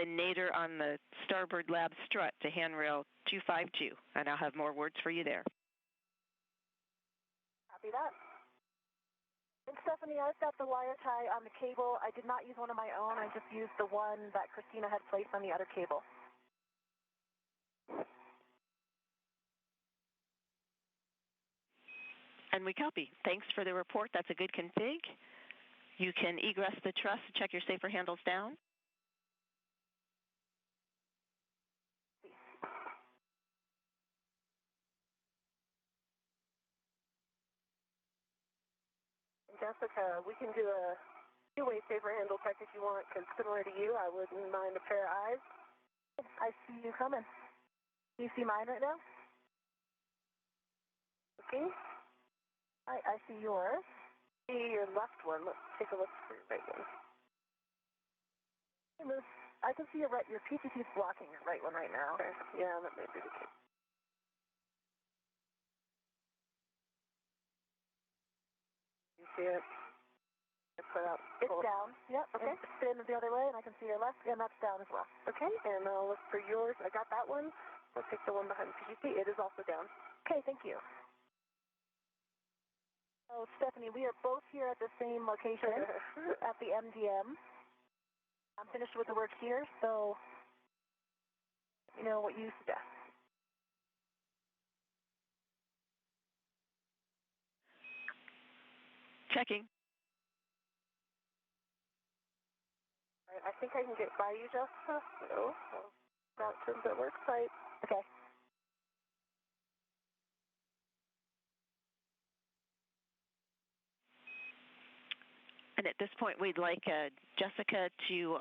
the nadir on the starboard lab strut to handrail 252, and I'll have more words for you there. Copy that. And Stephanie, I've got the wire tie on the cable. I did not use one of my own. I just used the one that Christina had placed on the other cable. And we copy. Thanks for the report. That's a good config. You can egress the truss, check your safer handles down. Jessica, we can do a two-way safer handle check if you want, because similar to you, I wouldn't mind a pair of eyes. I see you coming. Do you see mine right now? Okay. I see yours. See your left one. Let's take a look for your right one. I can see your right. Your PTT is blocking your right one right now. Okay. Yeah, that may be the case. You see it? It's down. Yep. Okay. Spin the other way, and I can see your left, and that's down as well. Okay. And I'll look for yours. I got that one. I'll take the one behind PTT. It is also down. Okay. Thank you. So, Stephanie, we are both here at the same location at the MDM. I'm finished with the work here, so you know what you suggest. Checking. All right, I think I can get by you, Jessica. So, out to the work site. Okay. And at this point, we'd like Jessica to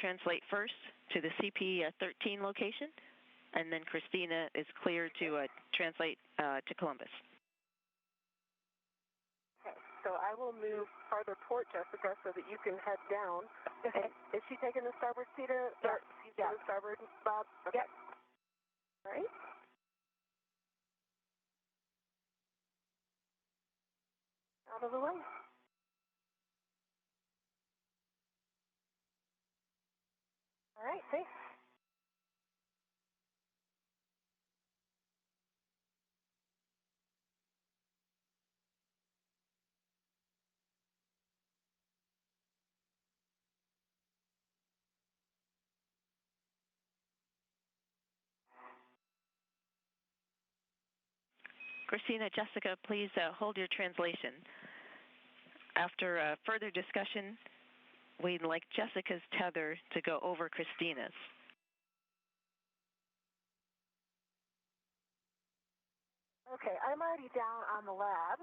translate first to the CP13 location, and then Christina is clear to translate to Columbus. Okay, so I will move farther port, Jessica, so that you can head down. Okay. And is she taking the starboard seater? Yeah. The starboard bob? Okay. Yep. All right. Out of the way. All right, thanks. Christina, Jessica, please hold your translation. After further discussion, we'd like Jessica's tether to go over Christina's. Okay, I'm already down on the lab.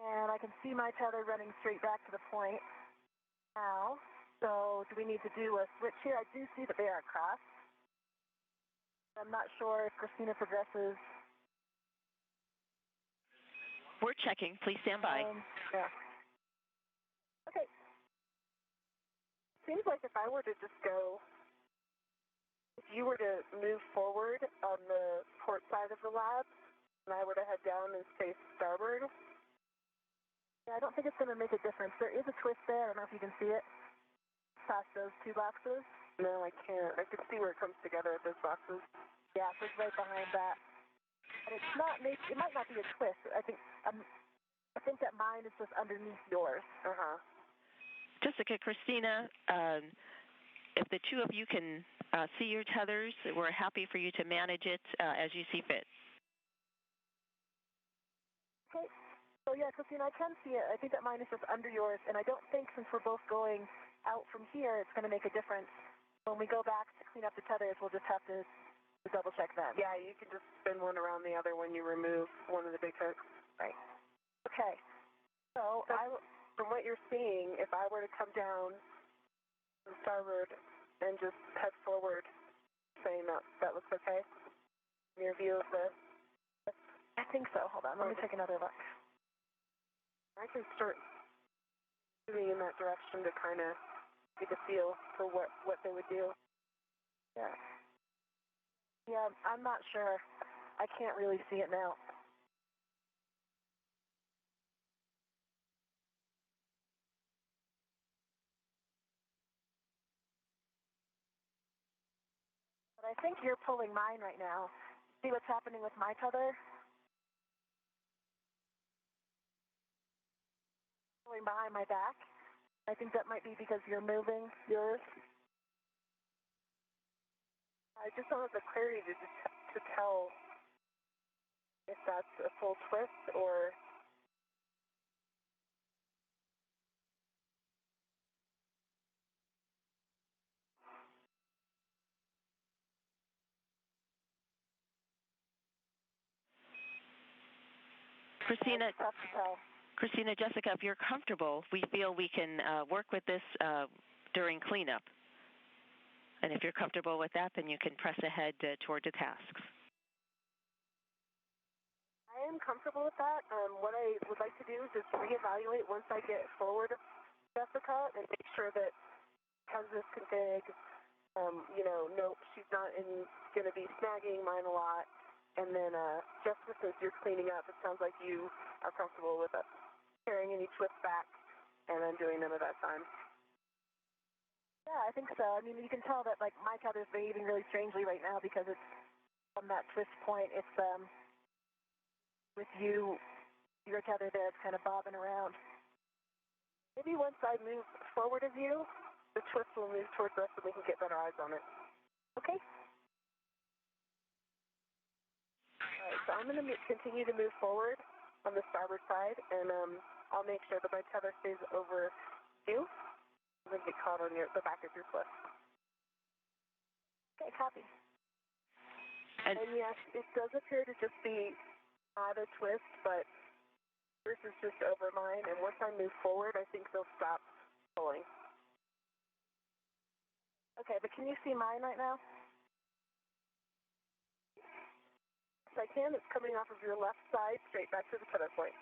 And I can see my tether running straight back to the point now. So do we need to do a switch here? I do see that they are crossed. I'm not sure if Christina progresses. We're checking. Please stand by. Yeah. Okay. Seems like if I were to just go, if you were to move forward on the port side of the lab, and I were to head down and face starboard, yeah, I don't think it's going to make a difference. There is a twist there. I don't know if you can see it. Past those two boxes. No, I can't. I can see where it comes together at those boxes. Yeah, so it's right behind that. And it's not, it might not be a twist. I think that mine is just underneath yours. Jessica, Christina, if the two of you can see your tethers, we're happy for you to manage it as you see fit. Okay. So yeah, Christina, I can see it. I think that mine is just under yours, and I don't think since we're both going out from here, it's going to make a difference. When we go back to clean up the tethers, we'll just have to double check them. Yeah, you can just spin one around the other when you remove one of the big hooks. Right. Okay. So from what you're seeing, if I were to come down from starboard and just head forward, saying that looks okay? In your view of the... I think so. Hold on. Let me take another look. I can start moving in that direction to kind of get a feel for what they would do. Yeah. Yeah, I'm not sure. I can't really see it now. I think you're pulling mine right now. See what's happening with my tether? Pulling behind my back. I think that might be because you're moving yours. I just don't have the clarity to tell if that's a full twist or... Christina, Jessica, if you're comfortable, we feel we can work with this during cleanup. And if you're comfortable with that, then you can press ahead toward the tasks. I am comfortable with that. What I would like to do is just reevaluate once I get forward, Jessica, and make sure that Kansas config, nope, she's not going to be snagging mine a lot. And then, Jessica, since you're cleaning up, it sounds like you are comfortable with us carrying any twists back and undoing them at that time. Yeah, I think so. I mean, you can tell that, like, my tether is behaving really strangely right now because it's on that twist point. It's, with your tether there, it's kind of bobbing around. Maybe once I move forward of you, the twist will move towards us and we can get better eyes on it. Okay? All right, so I'm going to continue to move forward on the starboard side, and I'll make sure that my tether stays over you. I'm going to get caught on the back of your foot. Okay, copy. And yes, it does appear to just be not a twist, but yours is just over mine, and once I move forward, I think they'll stop pulling. Okay, but can you see mine right now? Yes, I can. It's coming off of your left side, straight back to the tether point.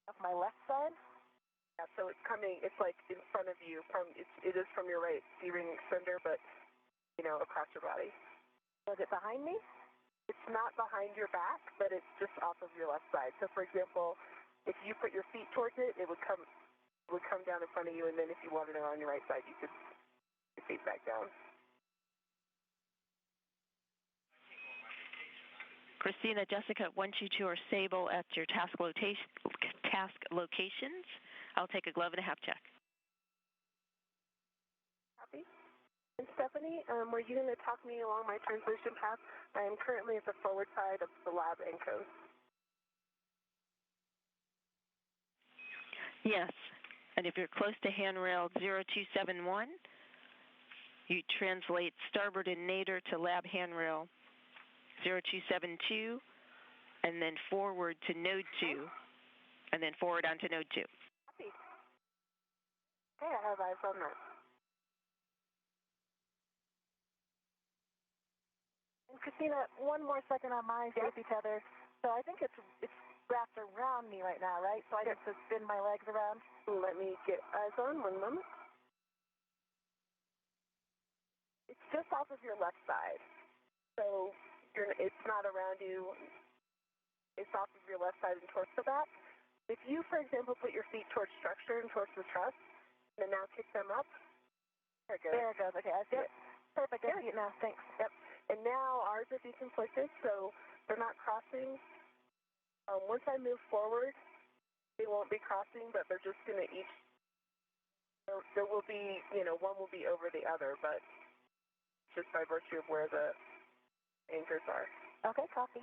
Off my left side? Yeah, so it's coming, it's like in front of you. It is from your right C-ring extender, but, across your body. Is it behind me? It's not behind your back, but it's just off of your left side. So, for example, if you put your feet towards it, it would come down in front of you, and then if you wanted it on your right side, you could put your feet back down. Christina, Jessica, once you two are stable at your task locations, I'll take a glove and a half check. Copy. And Stephanie, were you going to talk me along my translation path? I am currently at the forward side of the lab encode. Yes, and if you're close to handrail 0271, you translate starboard and nadir to lab handrail 0272, and then forward to node 2, and then forward onto node 2. Copy. Okay, I have eyes on that. And Christina, one more second on my safety tether. So I think it's wrapped around me right now, right? So I get to spin my legs around. Let me get eyes on, one moment. It's just off of your left side. So it's not around you. It's off of your left side and towards the back. If you, for example, put your feet towards structure and towards the truss, and then now kick them up. There it goes. There it goes. Okay, I see it. Perfect. I see it now. Thanks. Yep. And now ours are deconflicted, so they're not crossing. Once I move forward, they won't be crossing, but they're just going to each, there will be, one will be over the other, but just by virtue of where the anchors are. Okay, copy.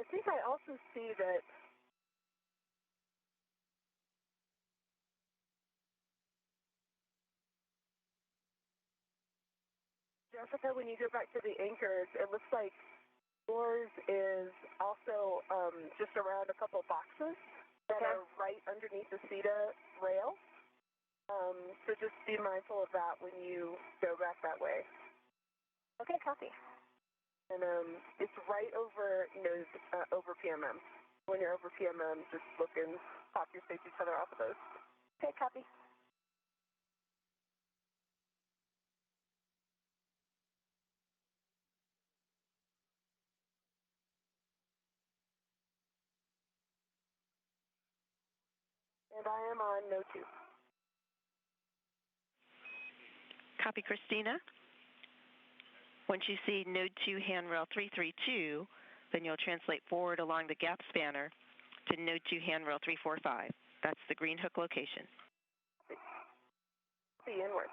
I think I also see that Jessica, when you go back to the anchors, it looks like yours is also just around a couple boxes that are right underneath the CETA rail. So just be mindful of that when you go back that way. Okay, copy. And it's right over, over PMM. When you're over PMM, just look and pop your safety tether off of those. Okay, copy. And I am on node 2. Copy, Christina. Once you see Node 2 handrail 332, then you'll translate forward along the gap spanner to Node 2 handrail 345. That's the green hook location. See inward.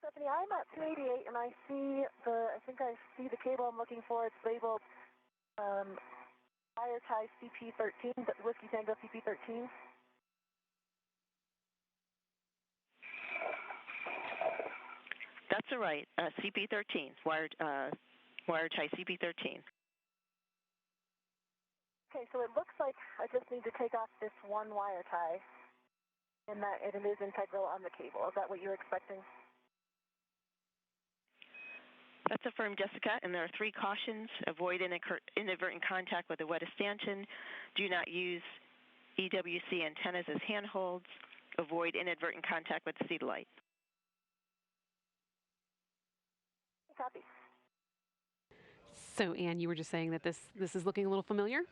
Stephanie, I'm at 288, and I think I see the cable I'm looking for. It's labeled wire tie CP13, Whiskey Tango CP13. That's all right. CP13, wire tie CP13. Okay, so it looks like I just need to take off this one wire tie, and that it is integral on the cable. Is that what you're expecting? That's affirmed, Jessica, and there are 3 cautions. Avoid inadvertent contact with the wet stanchion. Do not use EWC antennas as handholds. Avoid inadvertent contact with the seat light. Copy. So, Anne, you were just saying that this is looking a little familiar?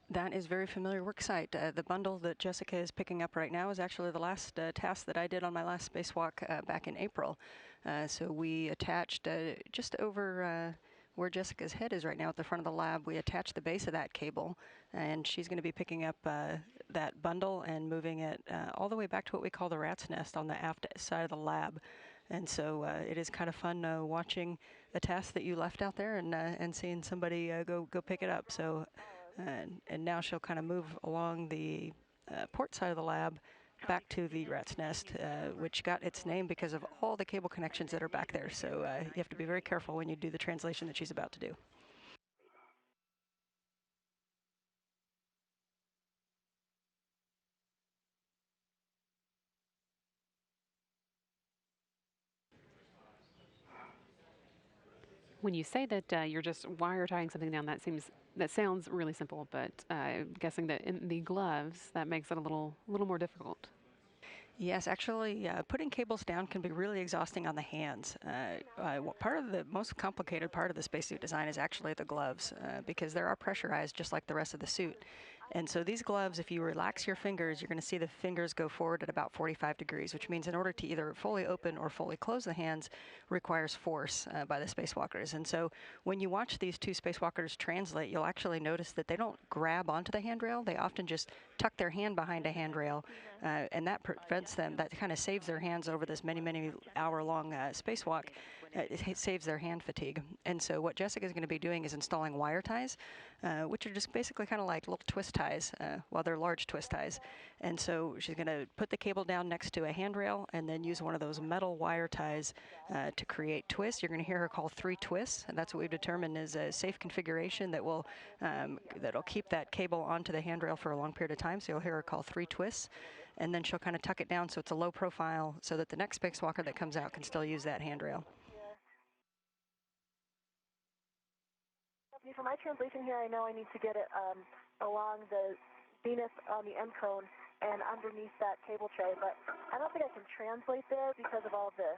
That is very familiar work site. The bundle that Jessica is picking up right now is actually the last task that I did on my last spacewalk back in April. So we attached just over where Jessica's head is right now at the front of the lab, we attached the base of that cable, and she's going to be picking up that bundle and moving it all the way back to what we call the rat's nest on the aft side of the lab. And so it is kind of fun watching a task that you left out there and seeing somebody go pick it up. So and now she'll kind of move along the port side of the lab back to the rat's nest, which got its name because of all the cable connections that are back there. So you have to be very careful when you do the translation that she's about to do. When you say that you're just wire tying something down, that sounds really simple, but I'm guessing that in the gloves, that makes it a little more difficult. Yes, actually, putting cables down can be really exhausting on the hands. Part of the most complicated part of the spacesuit design is actually the gloves, because they are pressurized just like the rest of the suit. And so these gloves, if you relax your fingers, you're going to see the fingers go forward at about 45 degrees, which means in order to either fully open or fully close the hands requires force by the spacewalkers. And so when you watch these 2 spacewalkers translate, you'll actually notice that they don't grab onto the handrail. They often just tuck their hand behind a handrail, and that prevents them, that kind of saves their hands over this many hour-long spacewalk. It saves their hand fatigue. And so what Jessica is going to be doing is installing wire ties, which are just basically kind of like little twist ties, well, they're large twist ties. And so she's going to put the cable down next to a handrail and then use one of those metal wire ties to create twists. You're going to hear her call 3 twists, and that's what we've determined is a safe configuration that will that'll keep that cable onto the handrail for a long period of time. So you'll hear her call 3 twists, and then she'll kind of tuck it down so it's a low profile so that the next spacewalker that comes out can still use that handrail. For my translation here, I know I need to get it along the zenith on the end cone and underneath that cable tray, but I don't think I can translate there because of all this.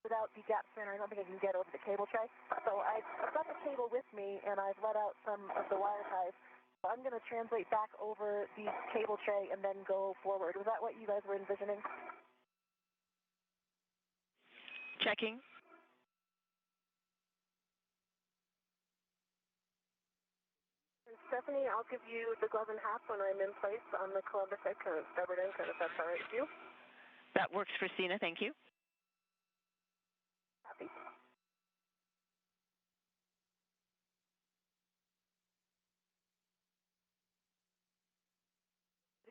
Without the gap spanner, I don't think I can get over the cable tray. So I've got the cable with me, and I've let out some of the wire ties. So I'm going to translate back over the cable tray and then go forward. Was that what you guys were envisioning? Checking. Stephanie, I'll give you the glove and hat when I'm in place on the Columbus side, kind of stubborn end, if that's all right with you. That works, Christina. Thank you. Happy. To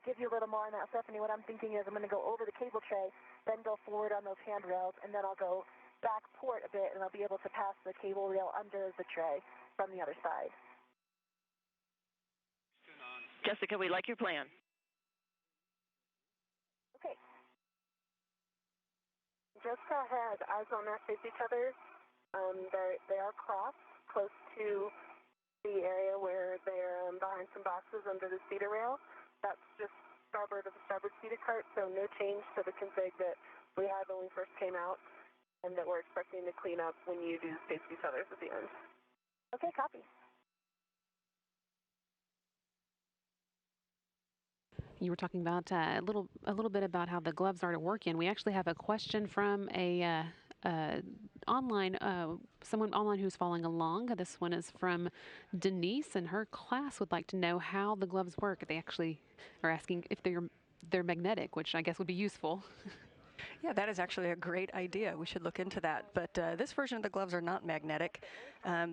give you a little more on that, Stephanie, what I'm thinking is I'm going to go over the cable tray, then go forward on those handrails, and then I'll go back port a bit, and I'll be able to pass the cable rail under the tray from the other side. Jessica, we like your plan. Okay. Jessica has eyes on that face each other. They are crossed close to the area where they're behind some boxes under the cedar rail. That's just starboard of the starboard cedar cart, so no change to the config that we had when we first came out and that we're expecting to clean up when you do face each other's at the end. Okay, copy. You were talking about a little bit about how the gloves are to work in. We actually have a question from a online someone online who's following along. This one is from Denise, and her class would like to know how the gloves work. They actually are asking if they're magnetic, which I guess would be useful. Yeah, that is actually a great idea. We should look into that. But this version of the gloves are not magnetic.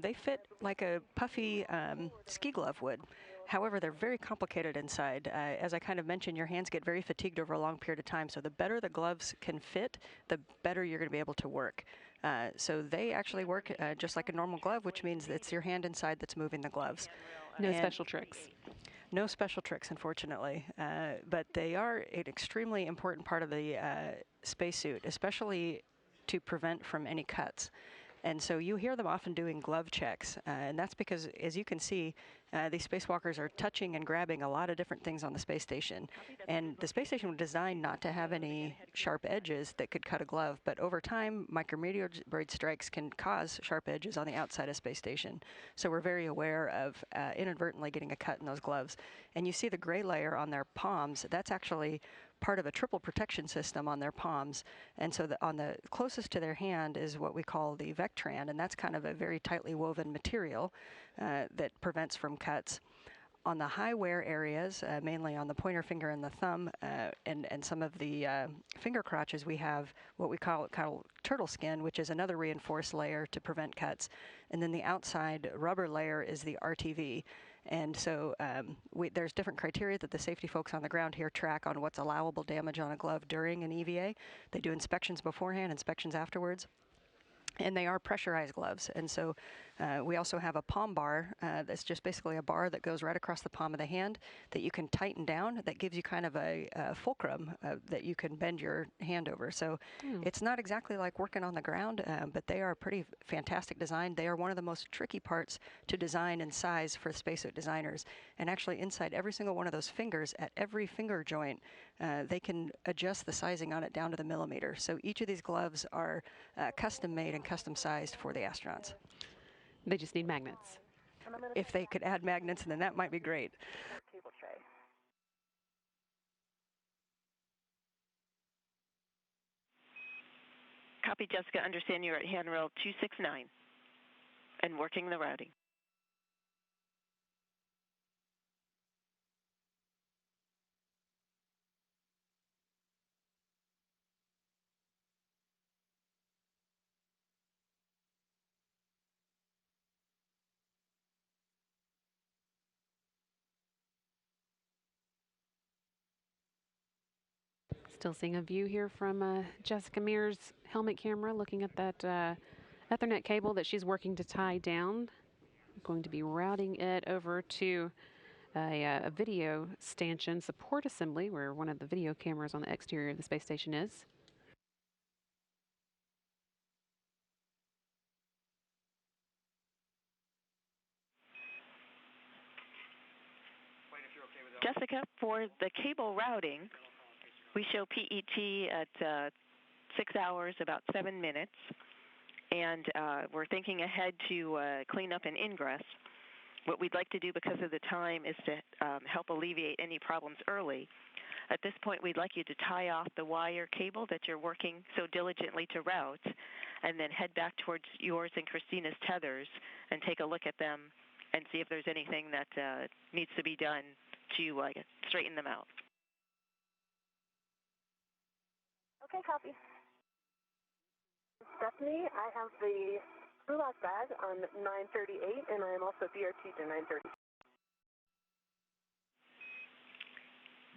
They fit like a puffy ski glove would. However, they're very complicated inside. As I kind of mentioned, your hands get very fatigued over a long period of time. So the better the gloves can fit, the better you're going to be able to work. So they actually work just like a normal glove, which means it's your hand inside that's moving the gloves. No special tricks. No special tricks, unfortunately, but they are an extremely important part of the spacesuit, especially to prevent from any cuts. And so you hear them often doing glove checks, and that's because, as you can see, these spacewalkers are touching and grabbing a lot of different things on the space station. And the space station was designed not to have any sharp edges that could cut a glove, but over time, micrometeoroid strikes can cause sharp edges on the outside of space station. So we're very aware of inadvertently getting a cut in those gloves. And you see the gray layer on their palms. That's actually part of a triple protection system on their palms. And so on the closest to their hand is what we call the Vectran, and that's kind of a very tightly woven material that prevents from cuts. On the high wear areas, mainly on the pointer finger and the thumb, and some of the finger crotches, we have what we call turtle skin, which is another reinforced layer to prevent cuts. And then the outside rubber layer is the RTV. And so there's different criteria that the safety folks on the ground here track on what's allowable damage on a glove during an EVA. They do inspections beforehand, inspections afterwards. And they are pressurized gloves. And so we also have a palm bar that's just basically a bar that goes right across the palm of the hand that you can tighten down. That gives you kind of a fulcrum that you can bend your hand over. So it's not exactly like working on the ground, but they are pretty fantastic design. They are one of the most tricky parts to design and size for spacesuit designers. And actually inside every single one of those fingers, at every finger joint, they can adjust the sizing on it down to the millimeter. So each of these gloves are custom made and custom sized for the astronauts. They just need magnets. If they could add magnets, then that might be great. Cable tray. Copy, Jessica. Understand you're at handrail 269 and working the routing. Still seeing a view here from Jessica Meir's helmet camera, looking at that Ethernet cable that she's working to tie down. I'm going to be routing it over to a video stanchion support assembly where one of the video cameras on the exterior of the space station is. Jessica, for the cable routing, we show PET at 6 hours, about 7 minutes, and we're thinking ahead to clean up and ingress. What we'd like to do because of the time is to help alleviate any problems early. At this point, we'd like you to tie off the wire cable that you're working so diligently to route, and then head back towards yours and Christina's tethers and take a look at them and see if there's anything that needs to be done to straighten them out. Okay, copy. Stephanie, I have the crew lock bag on 938, and I am also DRT to 930.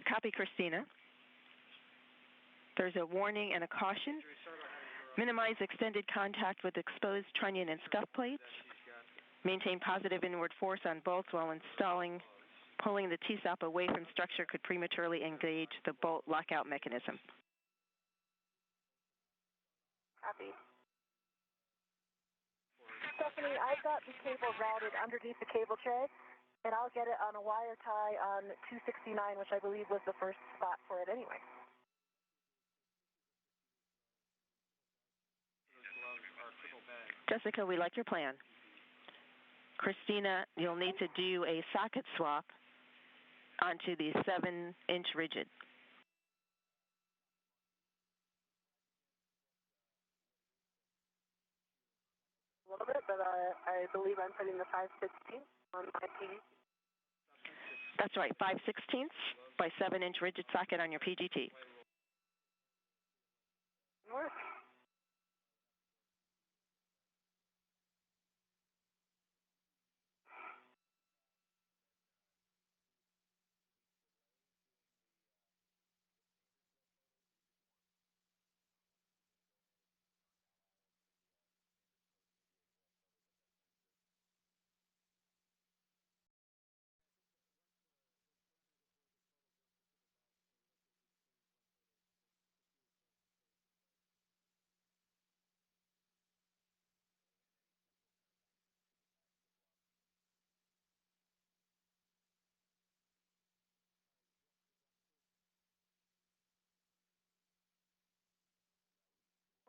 Copy, Christina. There's a warning and a caution. Minimize extended contact with exposed trunnion and scuff plates. Maintain positive inward force on bolts while installing. Pulling the T-stop away from structure could prematurely engage the bolt lockout mechanism. Copy. Stephanie, I've got the cable routed underneath the cable tray, and I'll get it on a wire tie on 269, which I believe was the first spot for it anyway. Jessica, we like your plan. Christina, you'll need to do a socket swap onto the 7-inch rigid. A little bit, but I believe I'm putting the 5/16 on my PGT. That's right, 5/16 by 7-inch rigid socket on your PGT. Work.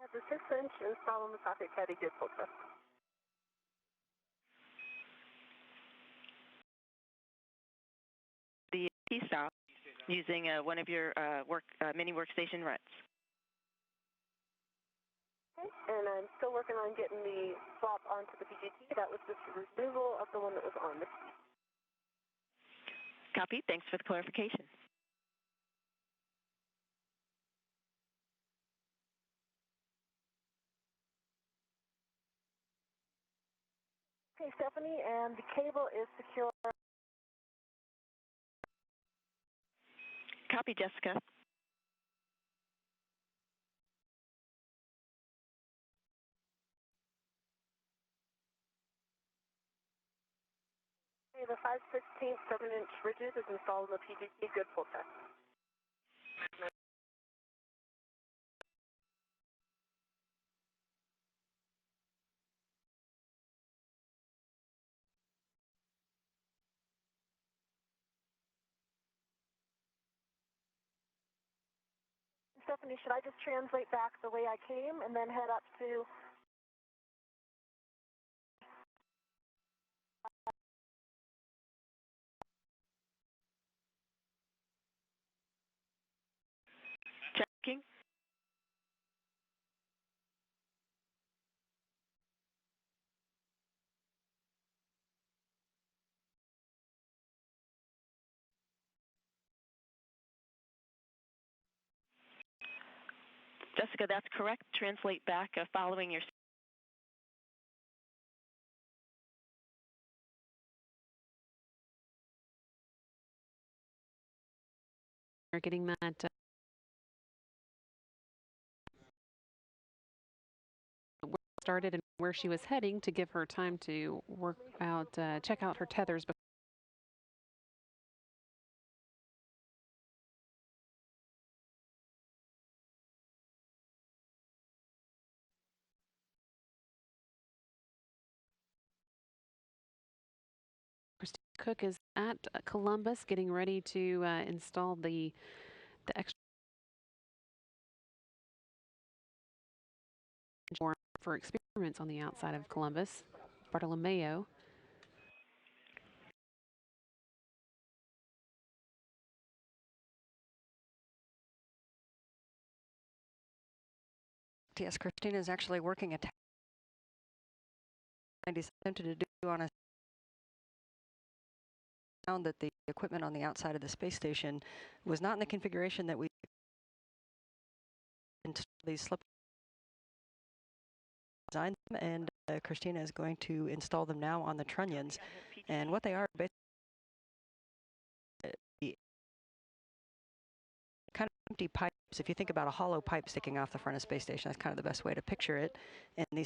At the 6-inch, install on the socket caddy good pull test. The T-stop using one of your mini workstation ruts. Okay, and I'm still working on getting the swap onto the PGT. That was just a removal of the one that was on the T. Copy. Thanks for the clarification. Okay, Stephanie, and the cable is secure. Copy, Jessica. Okay, the 5/16 7-inch rigid is installed in the PGT. Good pull test. Stephanie, should I just translate back the way I came and then head up to? Checking. Jessica, that's correct. Translate back following your. We're getting that started and where she was heading to give her time to work out, check out her tethers before. Christina Cook is at Columbus getting ready to install the extra for experiments on the outside of Columbus. Bartolomeo. Yes, Christina is actually working at I attempted to do on a found that the equipment on the outside of the space station was not in the configuration that we these slip designed them, and Christina is going to install them now on the trunnions. And what they are basically kind of empty pipes. If you think about a hollow pipe sticking off the front of the space station, that's kind of the best way to picture it. And these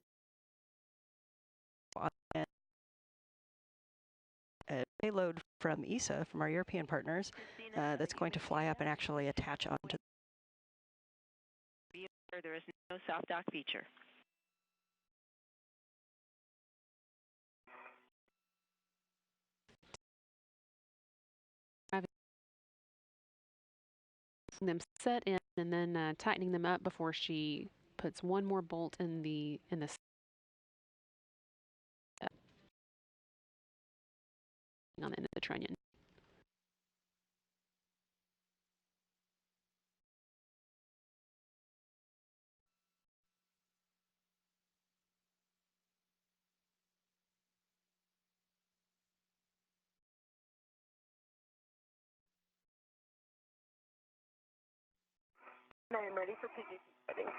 payload from ESA, from our European partners, that's going to fly up and actually attach onto. There is no soft dock feature. Them set in and then tightening them up before she puts one more bolt in the on the end of the trunnion. I am ready for PGT settings.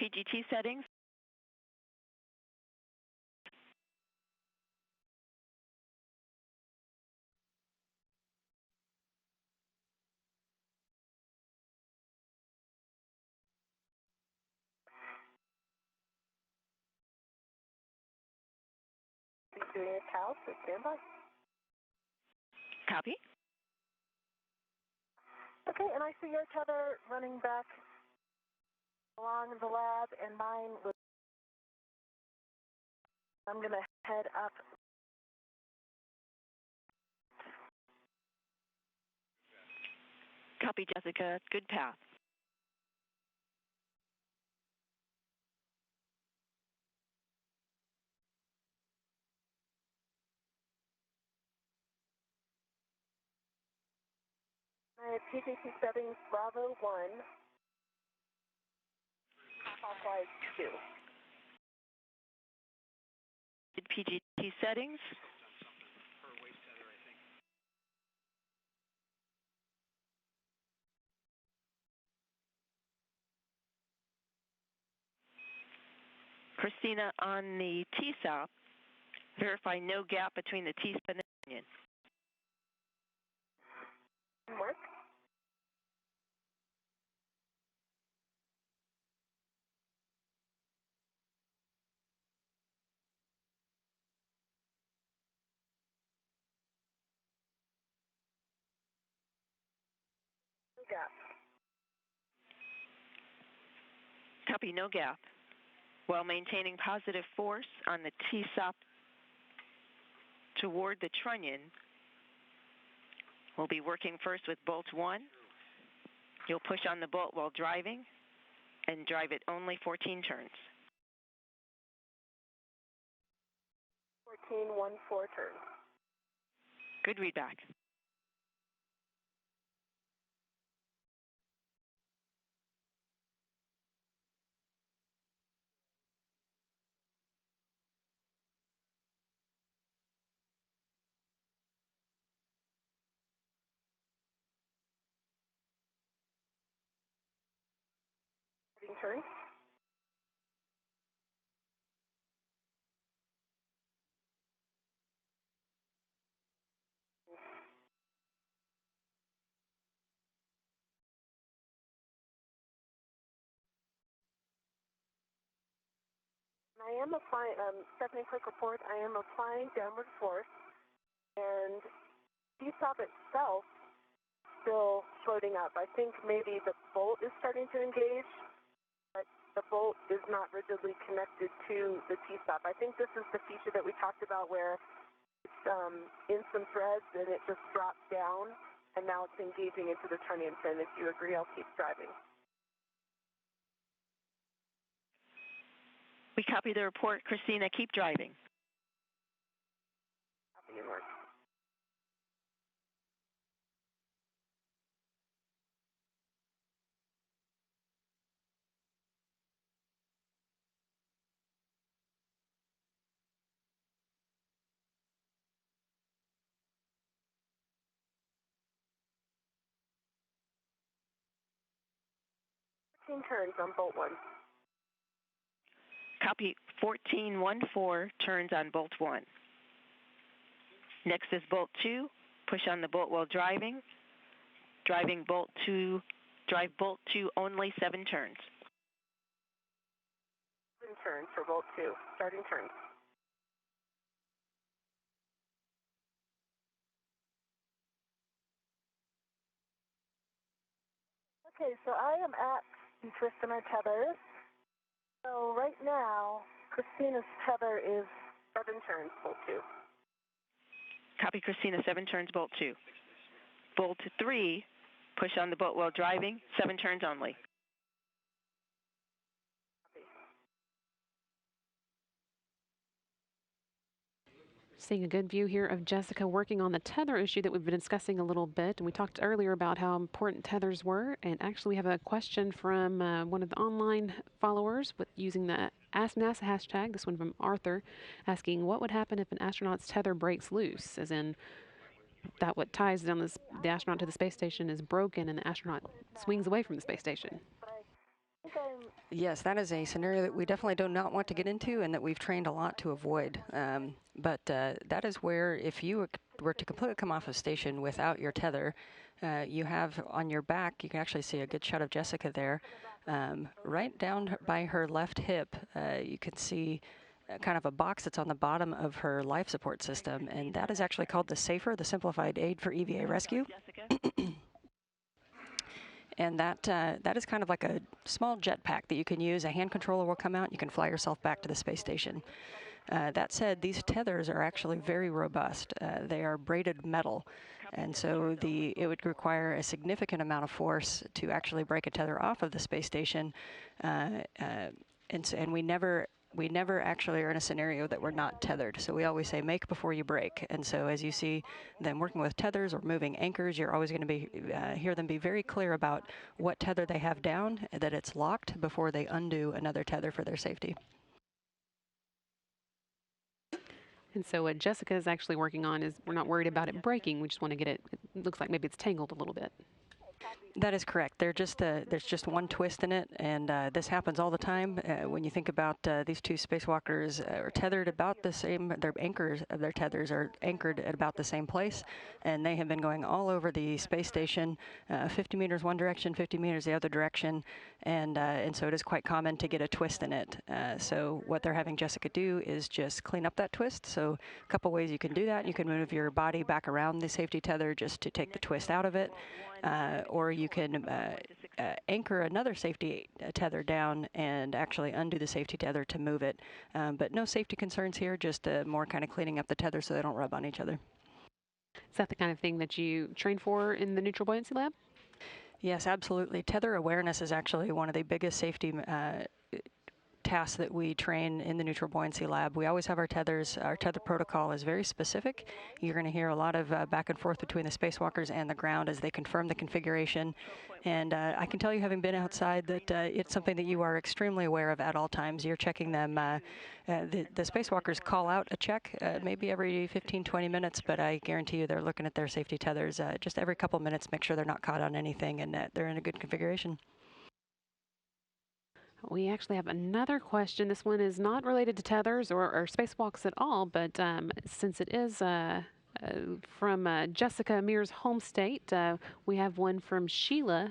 PGT settings. Doing a cow, so stand by. Copy. Okay, and I see your tether running back along the lab, and mine was. I'm going to head up. Copy, Jessica. Good path. I have PGT settings Bravo 1, clockwise 2. PGT settings. Christina, on the T-SOP, verify no gap between the T-SOP and the trunnion. Work. No gap. Copy, no gap. While maintaining positive force on the T-SOP toward the trunnion, we'll be working first with bolt 1. You'll push on the bolt while driving and drive it only 14 turns. 14 turns. Good readback. Turns. I am applying, Stephanie, quick report, I am applying downward force, and T-SOP itself still floating up. I think maybe the bolt is starting to engage, but the bolt is not rigidly connected to the T-SOP. I think this is the feature that we talked about where it's in some threads and it just drops down, and now it's engaging into the trunnion pin. If you agree, I'll keep driving. We copy the report. Christina, keep driving. Copy and work. Turns on bolt 1. Copy 14 turns on bolt 1. Next is bolt 2. Push on the bolt while driving. Drive bolt 2 only 7 turns. 7 turns for bolt 2, starting turns. Okay, so I am at the twist in our tethers. So right now, Christina's tether is 7 turns, bolt 2. Copy, Christina, 7 turns, bolt 2. Bolt 3, push on the boat while driving, 7 turns only. Seeing a good view here of Jessica working on the tether issue that we've been discussing a little bit. And we talked earlier about how important tethers were. And actually, we have a question from one of the online followers with using the Ask NASA hashtag, this one from Arthur, asking what would happen if an astronaut's tether breaks loose, as in that what ties down the astronaut to the space station is broken and the astronaut swings away from the space station. Yes, that is a scenario that we definitely do not want to get into and that we've trained a lot to avoid. But that is where if you were to completely come off of station without your tether, you have on your back, you can actually see a good shot of Jessica there. Right down by her left hip, you can see kind of a box that's on the bottom of her life support system, and that is actually called the SAFER, the Simplified Aid for EVA Rescue. And that is kind of like a small jetpack that you can use. A hand controller will come out. You can fly yourself back to the space station. That said, these tethers are actually very robust. They are braided metal. And so it would require a significant amount of force to actually break a tether off of the space station. And we never actually are in a scenario that we're not tethered. So we always say make before you break. And so as you see them working with tethers or moving anchors, you're always going to hear them be very clear about what tether they have down, that it's locked before they undo another tether for their safety. And so what Jessica is actually working on is we're not worried about it breaking. We just want to get it looks like maybe it's tangled a little bit. That is correct. There's just one twist in it, and this happens all the time. When you think about these two spacewalkers are tethered about the same, their anchors of their tethers are anchored at about the same place, and they have been going all over the space station, 50 meters one direction, 50 meters the other direction, and so it is quite common to get a twist in it. So what they're having Jessica do is just clean up that twist. So a couple ways you can do that. You can move your body back around the safety tether just to take the twist out of it. Or you can anchor another safety tether down and actually undo the safety tether to move it. But no safety concerns here, just more kind of cleaning up the tether so they don't rub on each other. Is that the kind of thing that you train for in the neutral buoyancy lab? Yes, absolutely. Tether awareness is actually one of the biggest safety tasks that we train in the neutral buoyancy lab. We always have our tethers. Our tether protocol is very specific. You're going to hear a lot of back and forth between the spacewalkers and the ground as they confirm the configuration. And I can tell you, having been outside, that it's something that you are extremely aware of at all times. You're checking them. The spacewalkers call out a check maybe every 15, 20 minutes, but I guarantee you they're looking at their safety tethers just every couple minutes, make sure they're not caught on anything and that they're in a good configuration. We actually have another question. This one is not related to tethers or spacewalks at all, but since it is from Jessica Meir's home state, we have one from Sheila.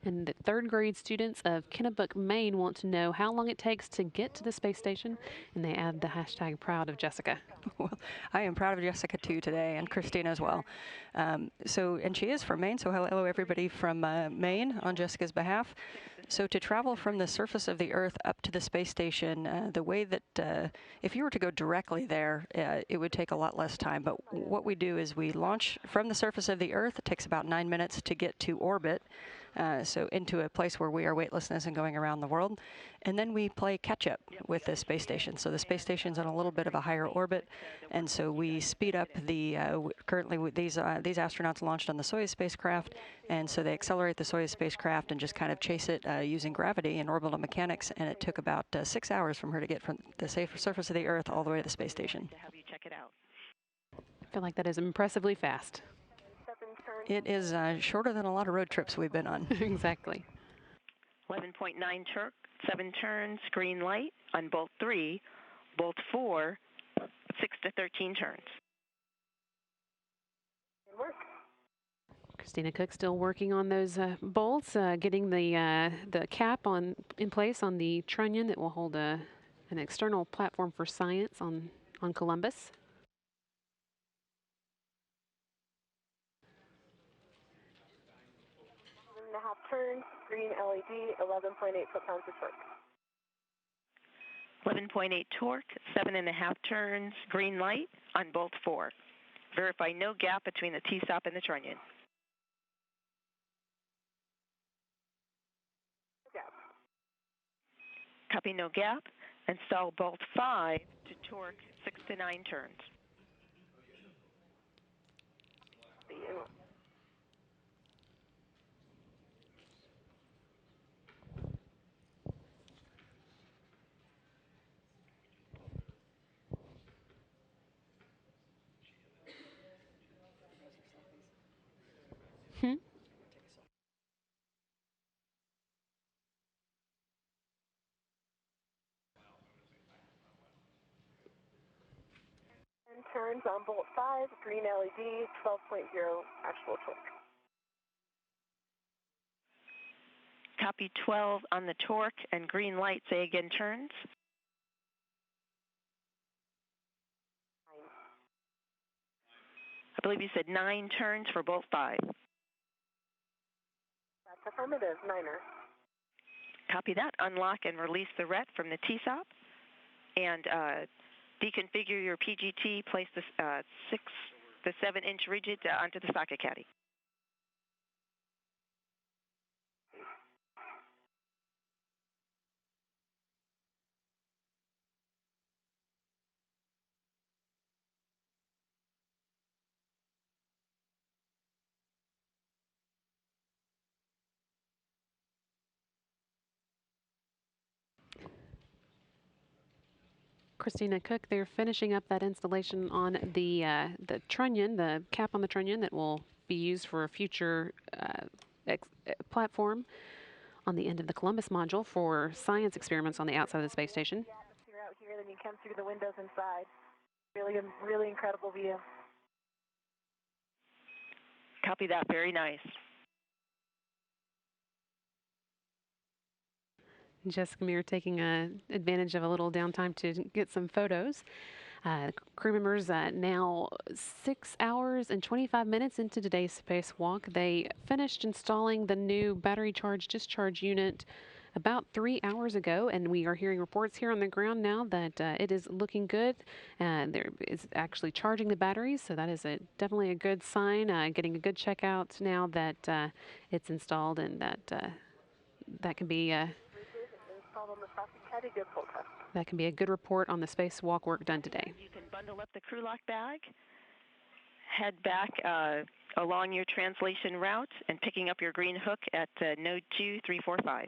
And the third grade students of Kennebec, Maine want to know how long it takes to get to the space station, and they add the hashtag proud of Jessica. Well, I am proud of Jessica too today, and Christina as well. And she is from Maine, so hello everybody from Maine on Jessica's behalf. So to travel from the surface of the Earth up to the space station, the way that if you were to go directly there, it would take a lot less time. But what we do is we launch from the surface of the Earth. It takes about 9 minutes to get to orbit. So into a place where we are weightlessness and going around the world. And then we play catch-up with the space station. So the space station's on a little bit of a higher orbit, and so we speed up the, currently these astronauts launched on the Soyuz spacecraft, and so they accelerate the Soyuz spacecraft and just kind of chase it using gravity and orbital mechanics, and it took about 6 hours from her to get from the surface of the Earth all the way to the space station. I feel like that is impressively fast. It is shorter than a lot of road trips we've been on. Exactly. 11.9 Turk, 7 turns, green light on bolt 3, bolt 4, 6 to 13 turns. Christina Cook still working on those bolts, getting the cap in place on the trunnion that will hold an external platform for science on Columbus. And a half turns, green LED, 11.8 foot-pounds of torque. 11.8 torque, 7.5 turns, green light on bolt 4. Verify no gap between the T-stop and the trunnion. Gap. Copy no gap. Install bolt 5 to torque 6 to 9 turns. See you. Turns on bolt 5, green LED, 12.0 actual torque. Copy 12 on the torque and green light. Say again turns. 9. I believe you said 9 turns for bolt 5. That's affirmative, 9er. Copy that. Unlock and release the ret from the T-stop. And deconfigure your PGT. Place the 7-inch rigid onto the socket caddy. Christina Cook, they're finishing up that installation on the trunnion, the cap on the trunnion that will be used for a future platform on the end of the Columbus module for science experiments on the outside of the space station. The atmosphere out here, then you come through the windows inside. Really incredible view. Copy that. Very nice. Jessica Meir taking advantage of a little downtime to get some photos. Crew members now 6 hours and 25 minutes into today's spacewalk. They finished installing the new battery charge discharge unit about 3 hours ago, and we are hearing reports here on the ground now that it is looking good. There is actually charging the batteries, so that is definitely a good sign. Getting a good checkout now that it's installed, and that can be that can be a good report on the spacewalk work done today. You can bundle up the crew lock bag, head back along your translation route, and picking up your green hook at node 2345.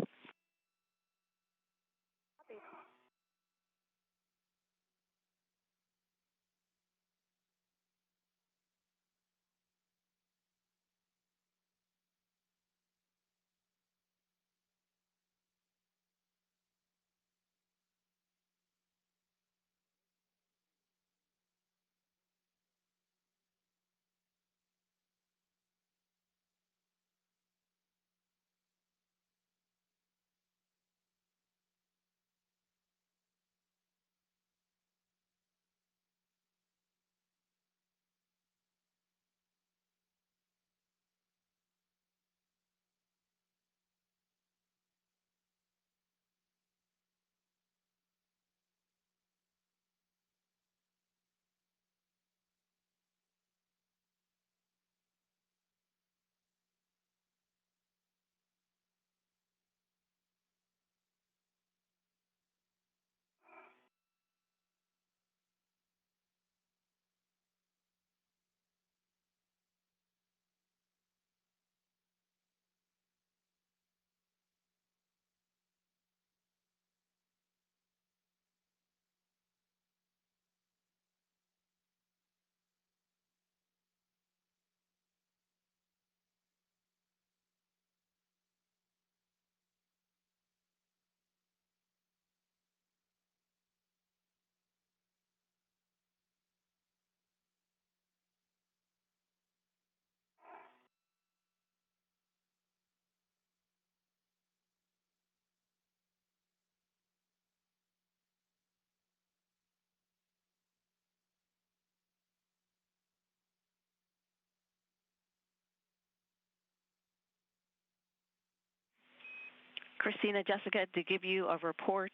Christina, Jessica, to give you a report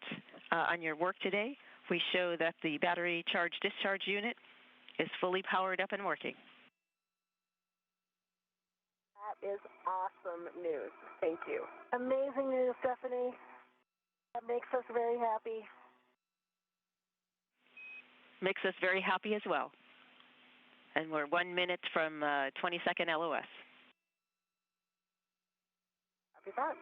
on your work today. We show that the battery charge-discharge unit is fully powered up and working. That is awesome news. Thank you. Amazing news, Stephanie. That makes us very happy. Makes us very happy as well. And we're 1 minute from 20-second LOS. Happy that.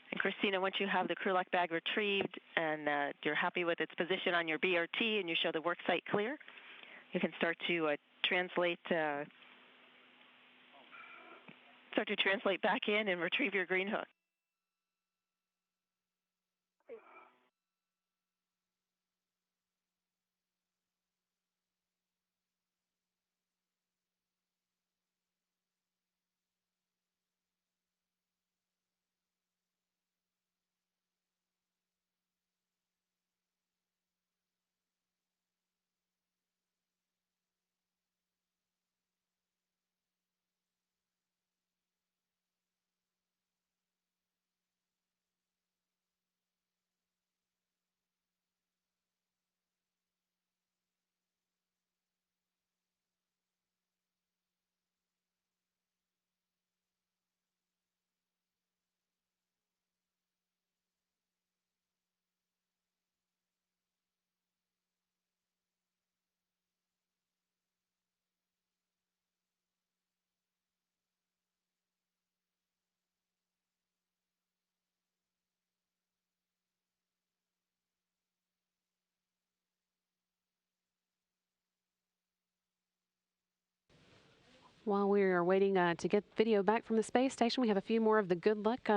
And Christina, once you have the crew lock bag retrieved and you're happy with its position on your BRT and you show the work site clear, you can start to translate back in and retrieve your green hook. While we are waiting to get video back from the space station, we have a few more of the good luck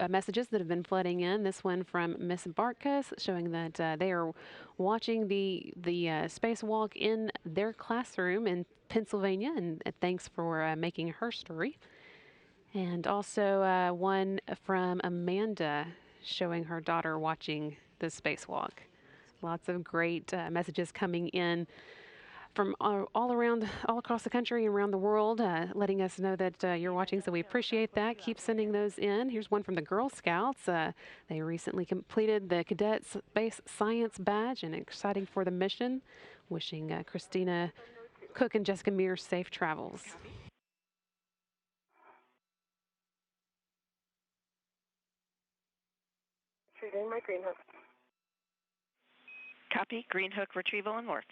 messages that have been flooding in. This one from Miss Barkas showing that they are watching the spacewalk in their classroom in Pennsylvania, and thanks for making her story. And also one from Amanda showing her daughter watching the spacewalk. Lots of great messages coming in from all across the country and around the world, letting us know that you're watching, so we appreciate that. Keep sending those in. Here's one from the Girl Scouts. They recently completed the Cadet Space Science Badge and exciting for the mission. Wishing Christina Cook and Jessica Meir safe travels. Retrieving my green hook. Copy. Green hook retrieval and work.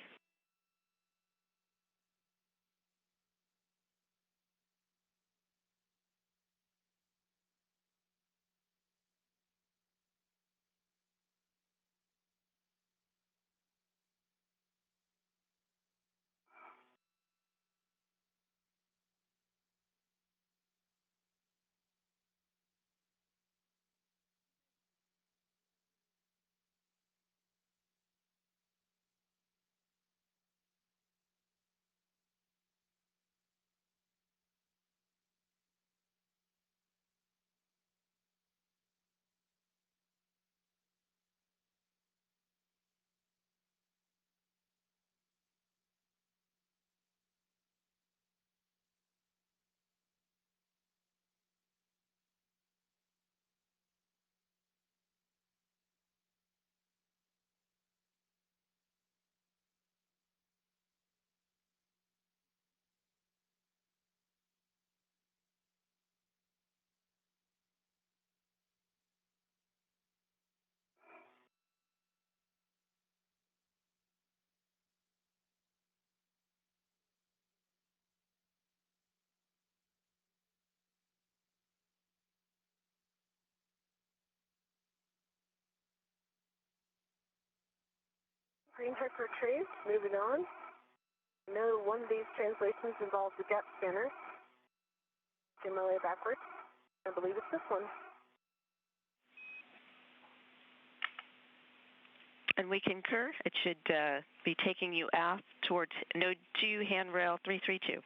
Green hook retrieved. Moving on. No one of these translations involves the gap scanner. Jim my way backwards. I believe it's this one. And we concur. It should be taking you out towards Node 2, handrail 332.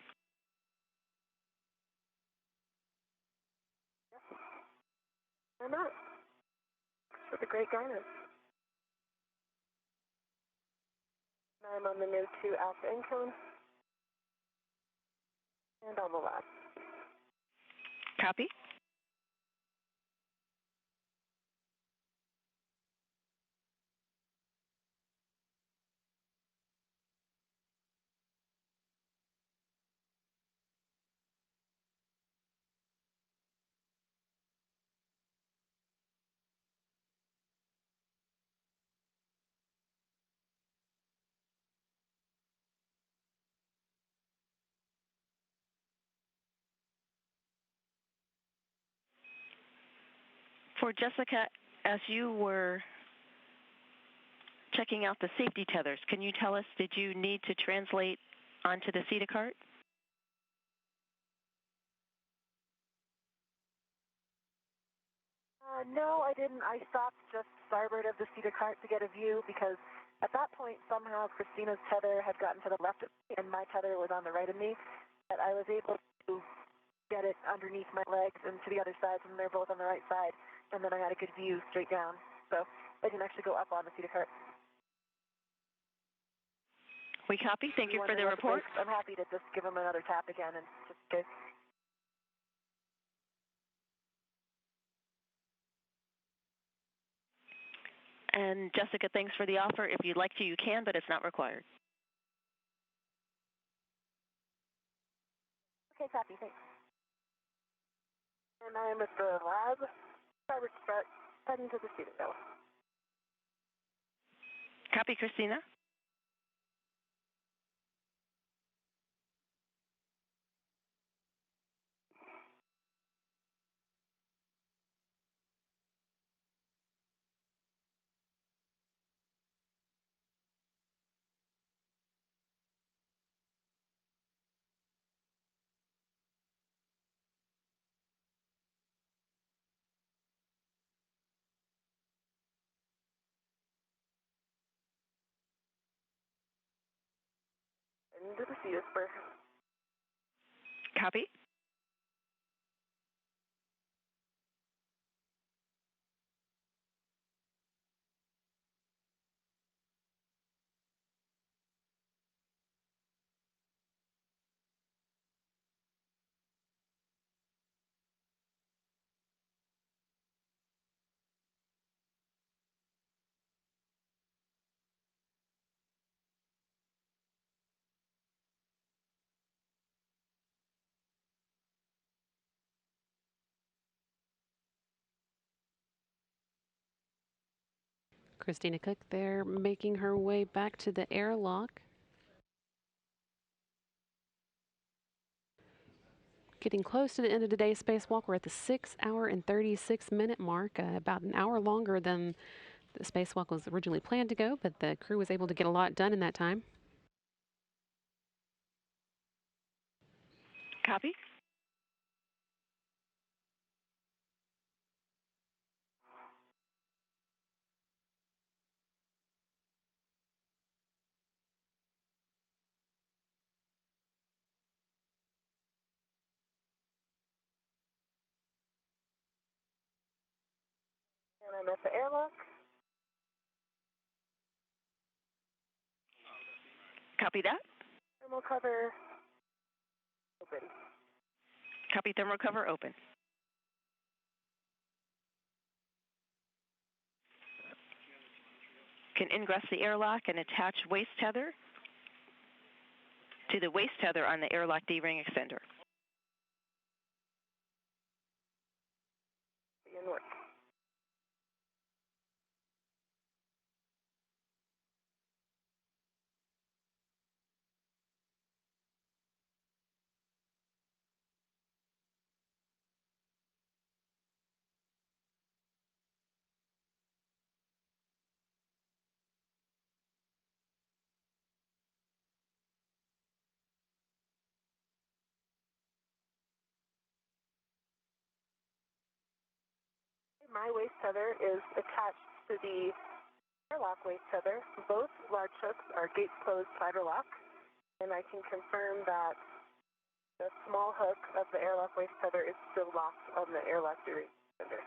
Why not? With a great garment. Now I'm on the node 2 alpha incone and on the lab. Copy. For Jessica, as you were checking out the safety tethers, can you tell us, did you need to translate onto the CETA cart? No, I didn't. I stopped just starboard of the CETA cart to get a view because at that point somehow Christina's tether had gotten to the left of me and my tether was on the right of me. But I was able to get it underneath my legs and to the other side, and they're both on the right side. And then I had a good view straight down. So I didn't actually go up on the CETA cart. We copy. Thank you for the report. I'm happy to just give them another tap again and just go. And Jessica, thanks for the offer. If you'd like to, you can, but it's not required. Okay, copy, thanks. And I'm at the lab, starboard start, heading to the CETA cell. Copy, Christina. Into the CETA spur. Copy. Christina Cook there, making her way back to the airlock. Getting close to the end of today's spacewalk. We're at the 6-hour and 36-minute mark, about an hour longer than the spacewalk was originally planned to go, but the crew was able to get a lot done in that time. Copy. And I'm at the airlock. Copy that. Thermal cover open. Copy, thermal cover open. Can ingress the airlock and attach waist tether to the waist tether on the airlock D-ring extender. In work. My waist tether is attached to the airlock waist tether. Both large hooks are gate closed fiber lock, and I can confirm that the small hook of the airlock waist tether is still locked on the airlock D-ring extender.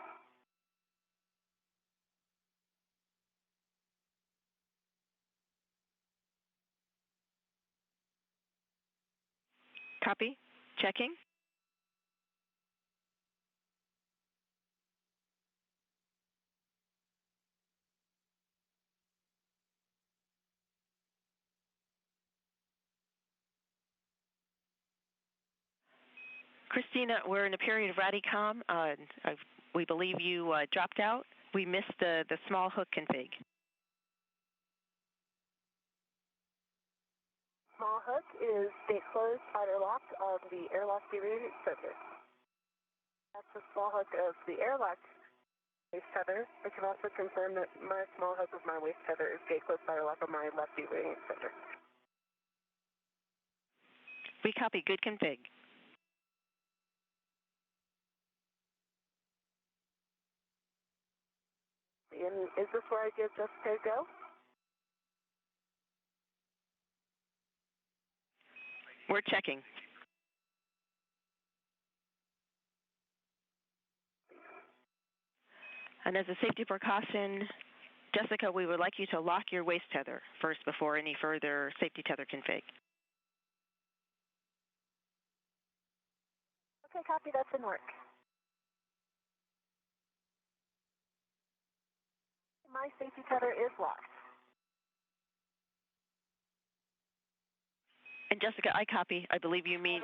Copy. Checking. Christina, we're in a period of Radicom. We believe you dropped out. We missed the small hook config. Small hook is the closed spider lock of the airlock dereading center. That's the small hook of the airlock waist tether. I can also confirm that my small hook of my waist tether is gate closed spider lock of my left dereading center. We copy. Good config. And is this where I give Jessica a go? We're checking. And as a safety precaution, Jessica, we would like you to lock your waist tether first before any further safety tether config. Okay, copy. That's in work. My safety tether is locked. And Jessica, I copy. I believe you mean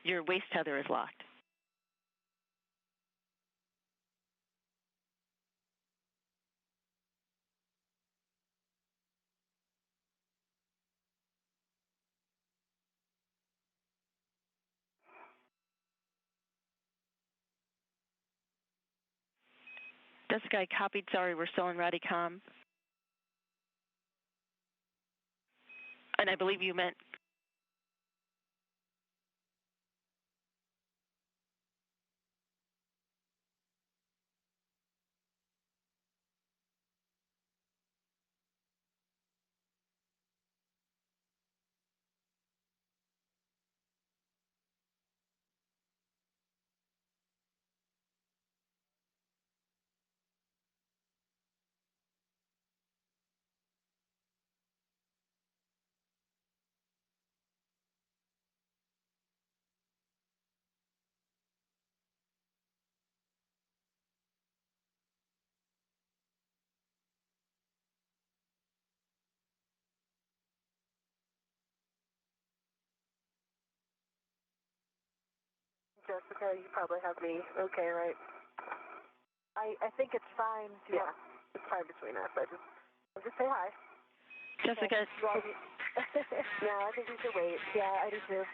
your waist tether is locked. Jessica, I copied. Sorry, we're still in Radicom. And I believe you meant. Jessica, you probably have me okay, right? I think it's fine. Yeah, it's fine between us. I'll just say hi. Jessica. Okay. No, I think we should wait. Yeah, I do too.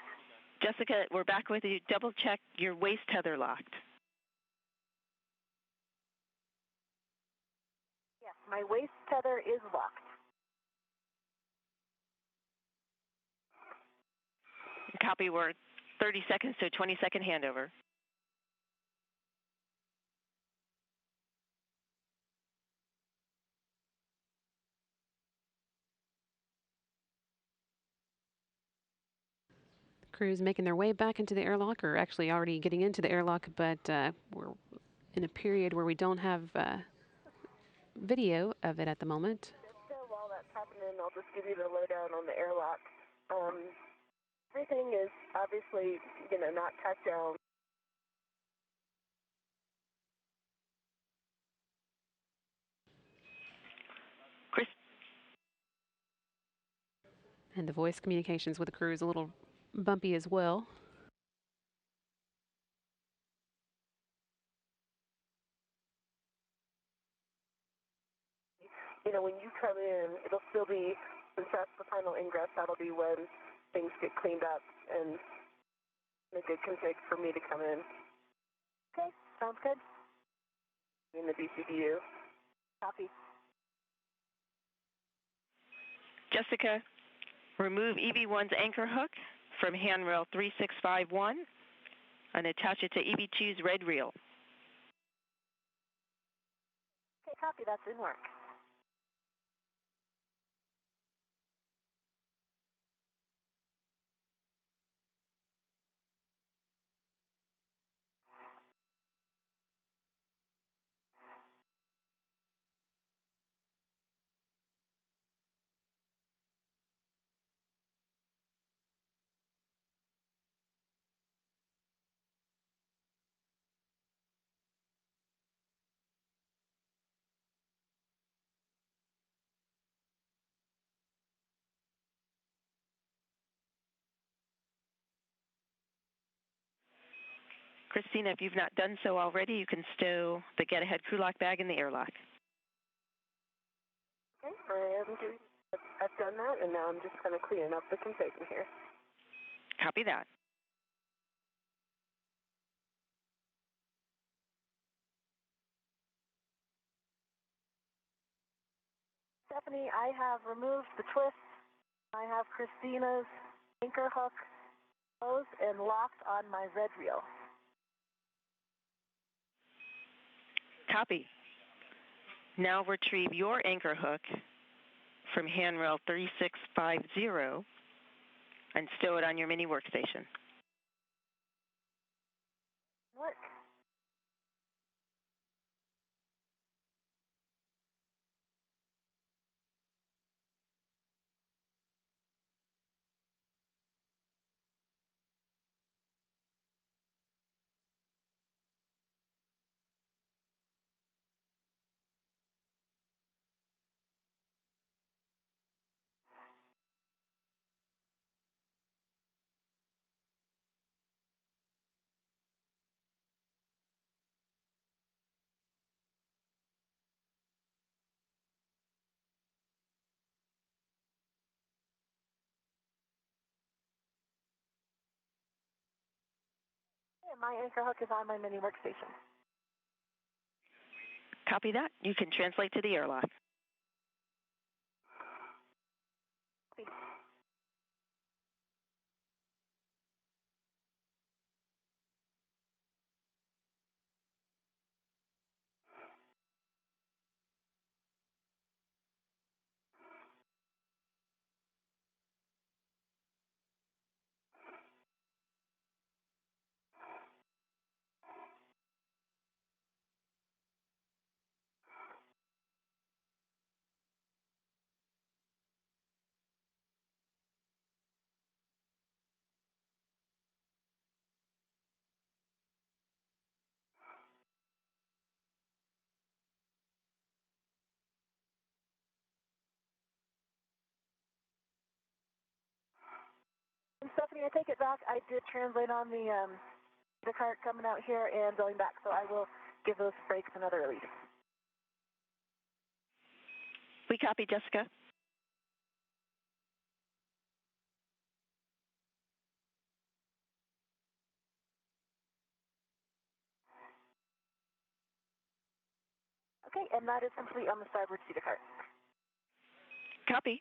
Jessica, we're back with you. Double check your waist tether locked. Yes, my waist tether is locked. Copy. We're 30 seconds to a 20-second handover. Crews making their way back into the airlock, or actually already getting into the airlock, but we're in a period where we don't have video of it at the moment. So while that's happening, I'll just give you the lowdown on the airlock. Everything is obviously, not tacked down. Chris. And the voice communications with the crew is a little bumpy as well. When you come in, it'll still be, since that's the final ingress, that'll be when things get cleaned up and a good config for me to come in. Okay, sounds good. In the DCBU. Copy. Jessica, remove EV1's anchor hook from handrail 3651 and attach it to EV2's red reel. Okay, copy. That's in work. Christina, if you've not done so already, you can stow the Get Ahead crew lock bag in the airlock. Okay, I've done that, and now I'm just kind of cleaning up the confetti here. Copy that. Stephanie, I have removed the twists. I have Christina's anchor hook closed and locked on my red reel. Copy. Now retrieve your anchor hook from handrail 3650 and stow it on your mini workstation. What? Yeah, my anchor hook is on my mini workstation. Copy that. You can translate to the airlock. And Stephanie, I take it back. I did translate on the cart coming out here and going back, so I will give those brakes another release. We copy, Jessica. Okay, and that is complete on the starboard seat of cart. Copy.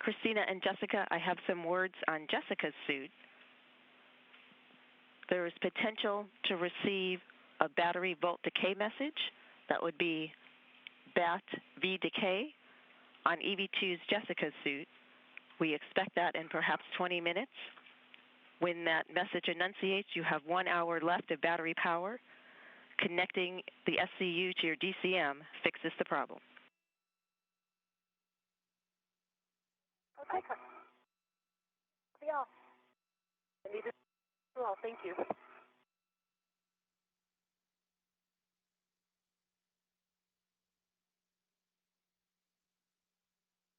Christina and Jessica, I have some words on Jessica's suit. There is potential to receive a battery volt decay message. That would be BAT V decay on EV2's Jessica's suit. We expect that in perhaps 20 minutes. When that message enunciates, you have 1 hour left of battery power. Connecting the SCU to your DCM fixes the problem. Okay. Yeah. I need it. Well, thank you.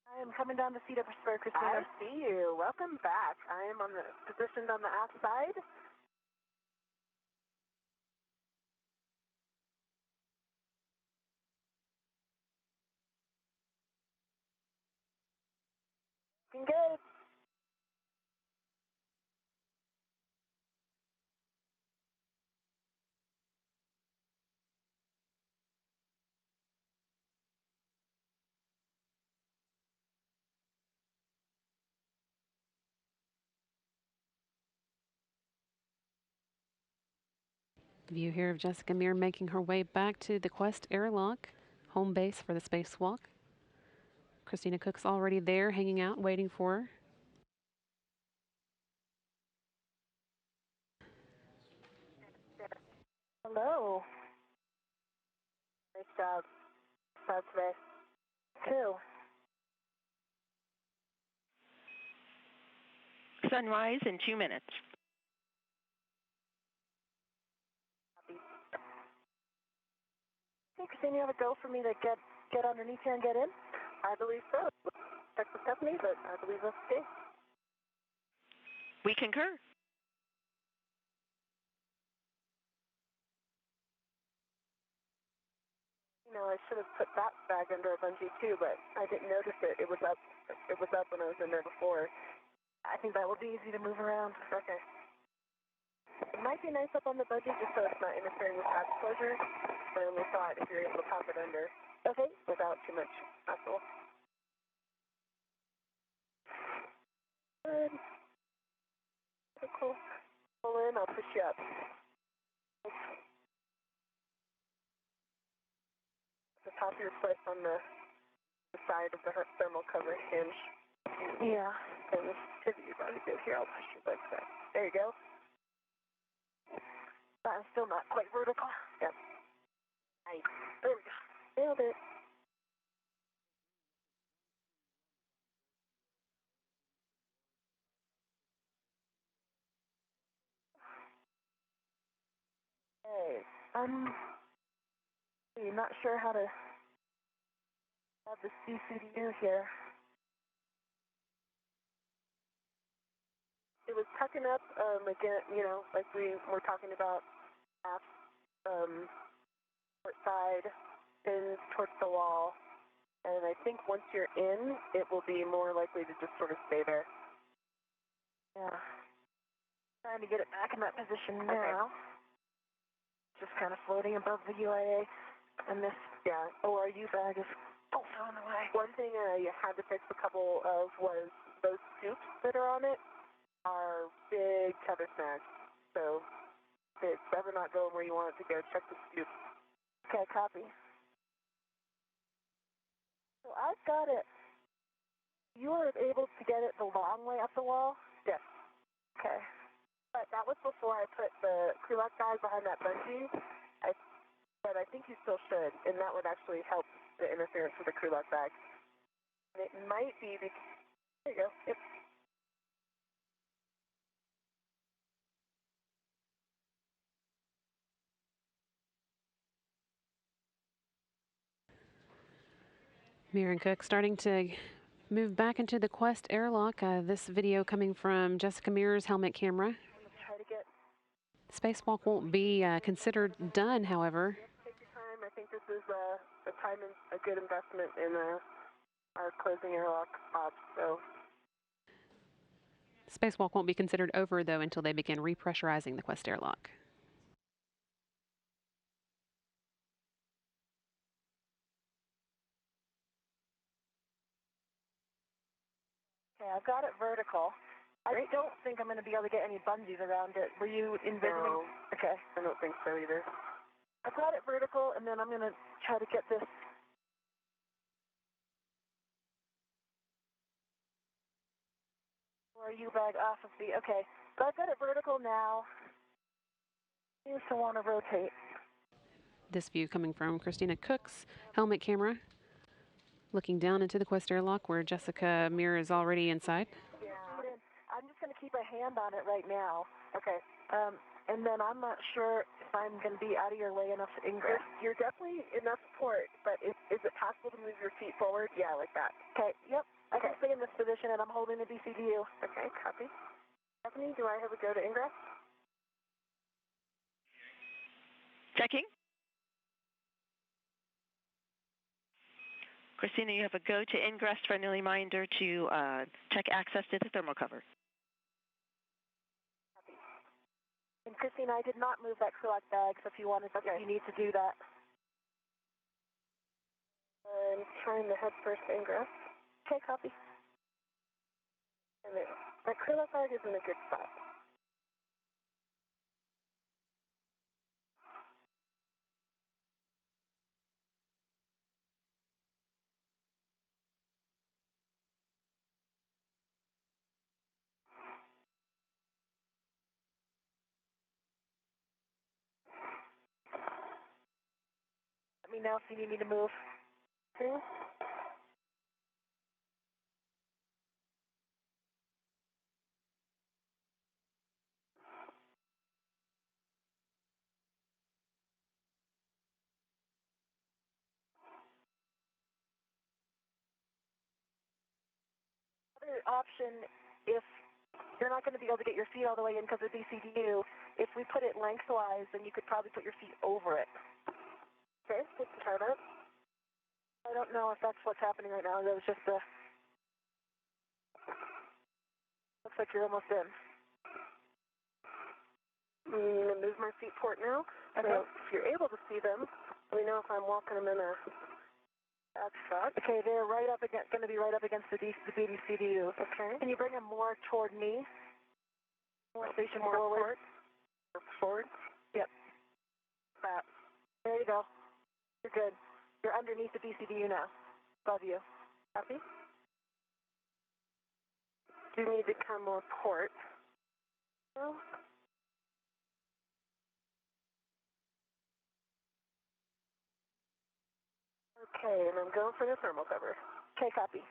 I am coming down the seat of spur, Christina. I see you. Welcome back. I am positioned on the aft side. Looking good. View here of Jessica Meir making her way back to the Quest airlock, home base for the spacewalk. Christina Cook's already there, hanging out, waiting for her. Hello. Nice job. Job today. Two. Sunrise in 2 minutes. Hey, Christina, you have a go for me to get underneath here and get in? I believe so. Check with Stephanie, but I believe that's okay. We concur. You know, I should have put that bag under a bungee too, but I didn't notice it. It was up. It was up when I was in there before. I think that will be easy to move around. Okay. It might be nice up on the bungee just so it's not interfering with path closure. My only thought if you're able to pop it under. Okay. Without too much hassle. Good. Okay, cool. Pull in. I'll push you up. The top of your foot on the side of the thermal cover hinge. Yeah. And pivot your body good. Here, I'll push your legs back. There you go. I'm still not quite vertical. Yep. Nice. There we go. Nailed it. Hey, I'm not sure how to have the CCDU here. It was tucking up, again, you know, like we were talking about, half, port side, pins towards the wall. And I think once you're in, it will be more likely to just sort of stay there. Yeah. Trying to get it back in that position now. Okay. Just kind of floating above the UIA. And this, yeah, ORU bag is also in the way. One thing you had to fix a couple of was those scoops that are on it are big tether snags. So if it's ever not going where you want it to go, check the scoop. Okay, copy. So I've got it. You were able to get it the long way up the wall? Yes. Okay. But that was before I put the crew lock bag behind that bungee. But I think you still should, and that would actually help the interference with the crew lock bag. And it might be because, there you go. Yep. Meir and Cook starting to move back into the Quest airlock. This video coming from Jessica Meir's helmet camera. Try to get Spacewalk won't be considered done, however. take your time. I think this is a time and a good investment in our closing airlock ops. So Spacewalk won't be considered over, though, until they begin repressurizing the Quest airlock. Okay, I've got it vertical. I don't think I'm going to be able to get any bungees around it. Were you envisioning? No, Okay. I don't think so either. I've got it vertical, and then I'm going to try to get this. Or you bag off of the. Okay, so I've got it vertical now. Seems to want to rotate. This view coming from Christina Cook's helmet camera, looking down into the Quest airlock where Jessica Meir is already inside. Yeah. I'm just going to keep a hand on it right now. Okay. And then I'm not sure if I'm going to be out of your way enough to ingress. You're definitely enough port, but is it possible to move your feet forward? Yeah, like that. Okay, yep. I can stay in this position, and I'm holding the BCDU. Okay, copy. Stephanie, do I have a go to ingress? Checking. Christina, you have a go to ingress. Friendly reminder to check access to the thermal cover. And Christina, I did not move that Krulak bag, so if you wanted to, you need to do that. I'm trying to head first to ingress. Okay, copy. And my Krulak bag is in a good spot. Let me know if you need me to move. Okay. Other option, if you're not going to be able to get your feet all the way in because of BCDU, if we put it lengthwise, then you could probably put your feet over it. Okay, we can try that. I don't know if that's what's happening right now. That was just a... Looks like you're almost in. I'm going to move my feet port now. Okay. So if you're able to see them, let me know if I'm walking them in a bad spot. Okay, they're right up against, going to be right up against the BCDU. Okay. Can you bring them more toward me? More station More forward? Forward? Yep. That. There you go. You're good. You're underneath the BCDU now. Above you. Copy. Do you need to come more port? No. Okay, and I'm going for the thermal cover. Okay, copy.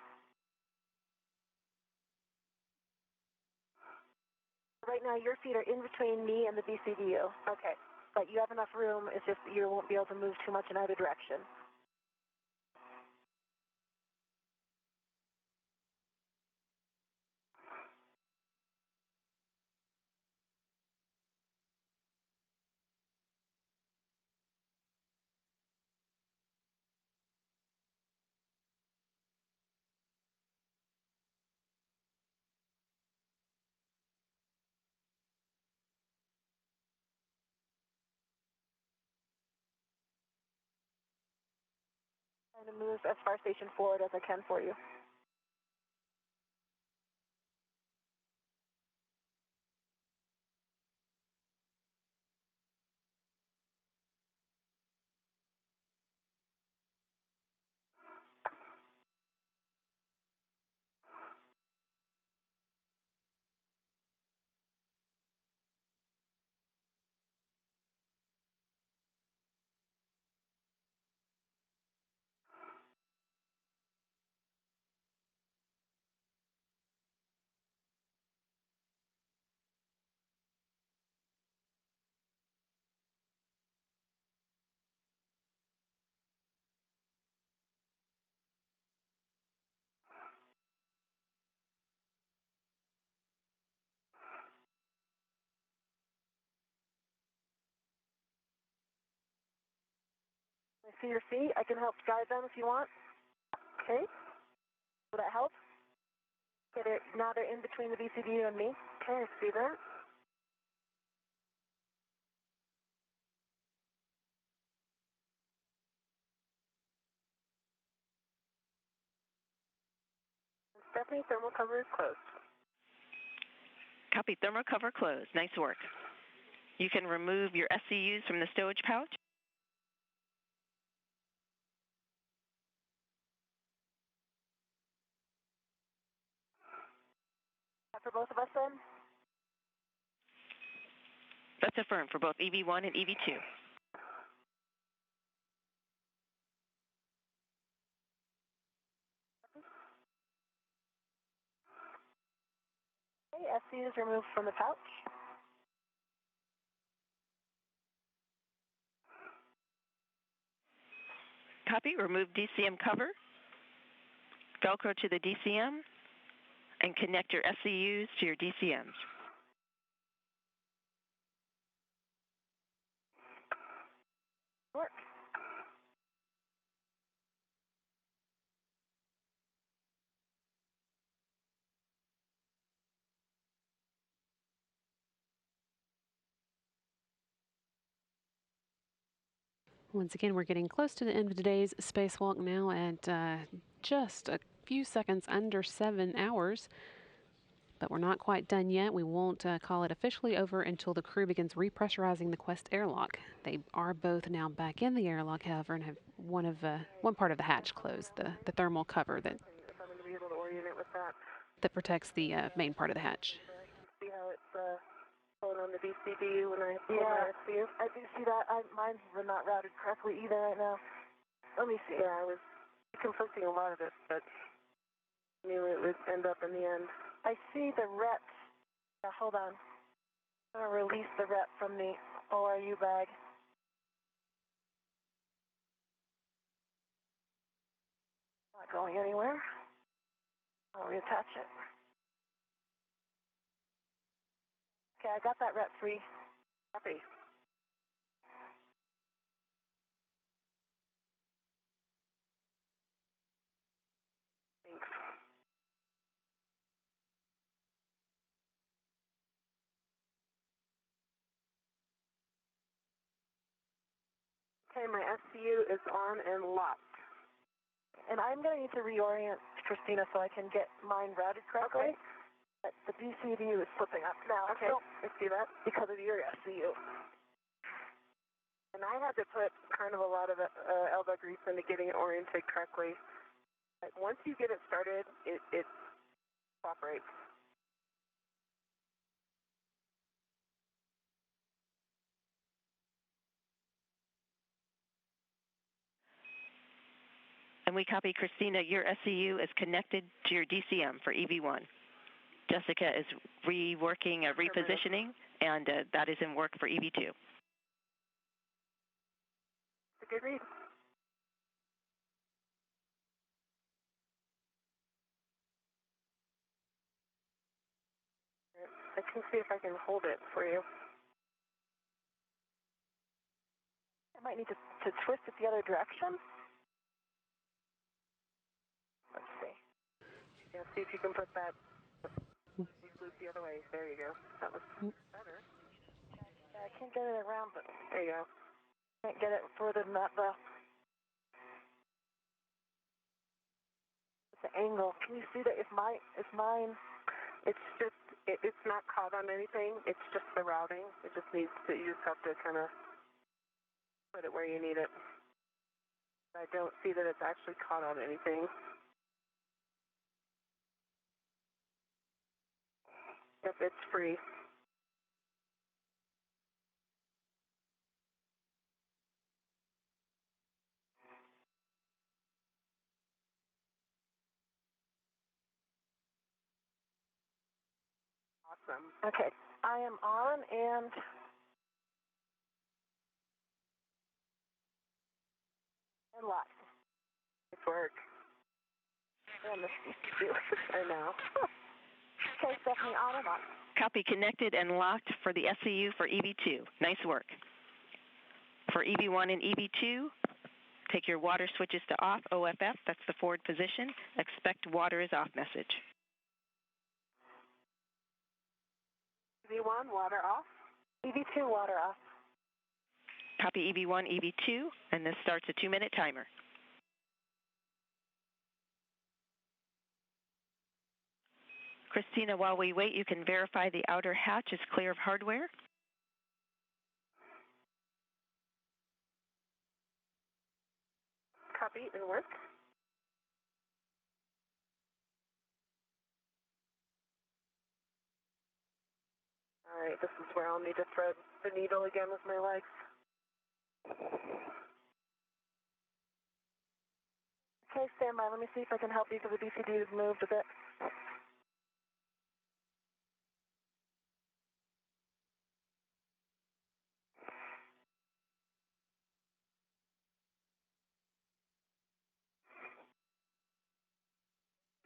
Right now, your feet are in between me and the BCDU. Okay. But you have enough room. It's just that you won't be able to move too much in either direction. Trying to move as far station forward as I can for you. I see your feet. I can help guide them if you want. Okay. Will that help? Okay, now they're in between the BCDU and me. Okay, I see that. me, thermal cover is closed. Copy, thermal cover closed. Nice work. You can remove your SCUs from the stowage pouch. For both of us then? That's affirmed for both EV1 and EV2. Okay, SCUs removed from the pouch. Copy, remove DCM cover, Velcro to the DCM, and connect your SCUs to your DCMs. Work. Once again, we're getting close to the end of today's spacewalk now at just a few seconds under 7 hours. But we're not quite done yet. We won't call it officially over until the crew begins repressurizing the Quest airlock. They are both now back in the airlock, however, and have one part of the hatch closed, the thermal cover that If I'm going to be able to orient it with that. that protects the main part of the hatch. See how it's going on the DCD when I pull my SCU? I do see that. Mine were not routed correctly either right now. Let me see. Yeah, I was conflicting a lot of it, but knew it would end up in the end. I see the rep. Hold on. I'm going to release the rep from the ORU bag. Not going anywhere. I'll reattach it. Okay, I got that rep free. Copy. Thanks. Okay, my SCU is on and locked. And I'm going to need to reorient Christina so I can get mine routed correctly. Okay. The DCD is flipping up now. Okay, I see that. Because of your SCU. And I had to put kind of a lot of elbow grease into getting it oriented correctly. But once you get it started, it cooperates. And we copy, Christina, your SCU is connected to your DCM for EV1. Jessica is reworking, repositioning, and that is in work for EV2. It's a good read. I can see if I can hold it for you. I might need to twist it the other direction. Let's see. Yeah, see if you can put that loop the other way. There you go. That was better. Yeah, I can't get it around, but There you go. can't get it further than that though. The angle. Can you see that if mine? It's just, it's not caught on anything. It's just the routing. It just needs to, you just have to kind of put it where you need it. I don't see that it's actually caught on anything. Yep, it's free. Awesome. Okay, I am on and locked. Nice work. And the I know. Okay, Stephanie, on and locked. Copy, connected and locked for the SCU for EV2. Nice work. For EV1 and EV2, take your water switches to off, OFF, that's the forward position. Expect water is off message. EV1, water off. EV2 water off. Copy, EV1, EV2, and this starts a 2-minute timer. Christina, while we wait, you can verify the outer hatch is clear of hardware. Copy and work. All right, this is where I'll need to thread the needle again with my legs. Okay, stand by. Let me see if I can help you because the BCD has moved a bit.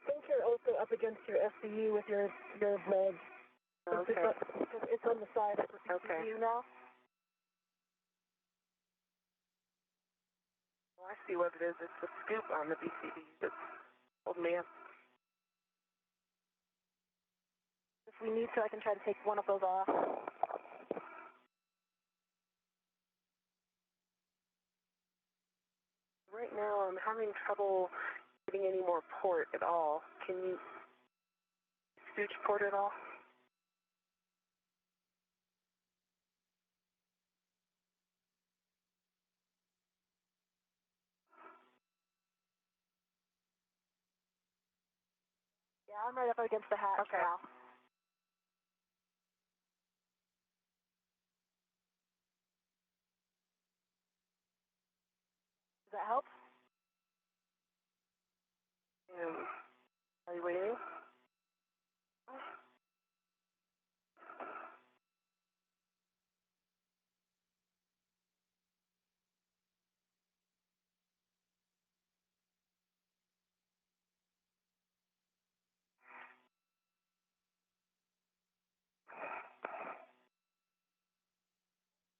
I think you're also up against your SCU with your legs. Okay. It's on the side of the BCU now. Well, I see what it is. It's the scoop on the BCD that's holding me up. If we need to, I can try to take one of those off. Right now, I'm having trouble getting any more port at all. Can you scooch port at all? Yeah, I'm right up against the hatch now. Does that help? Are you waiting?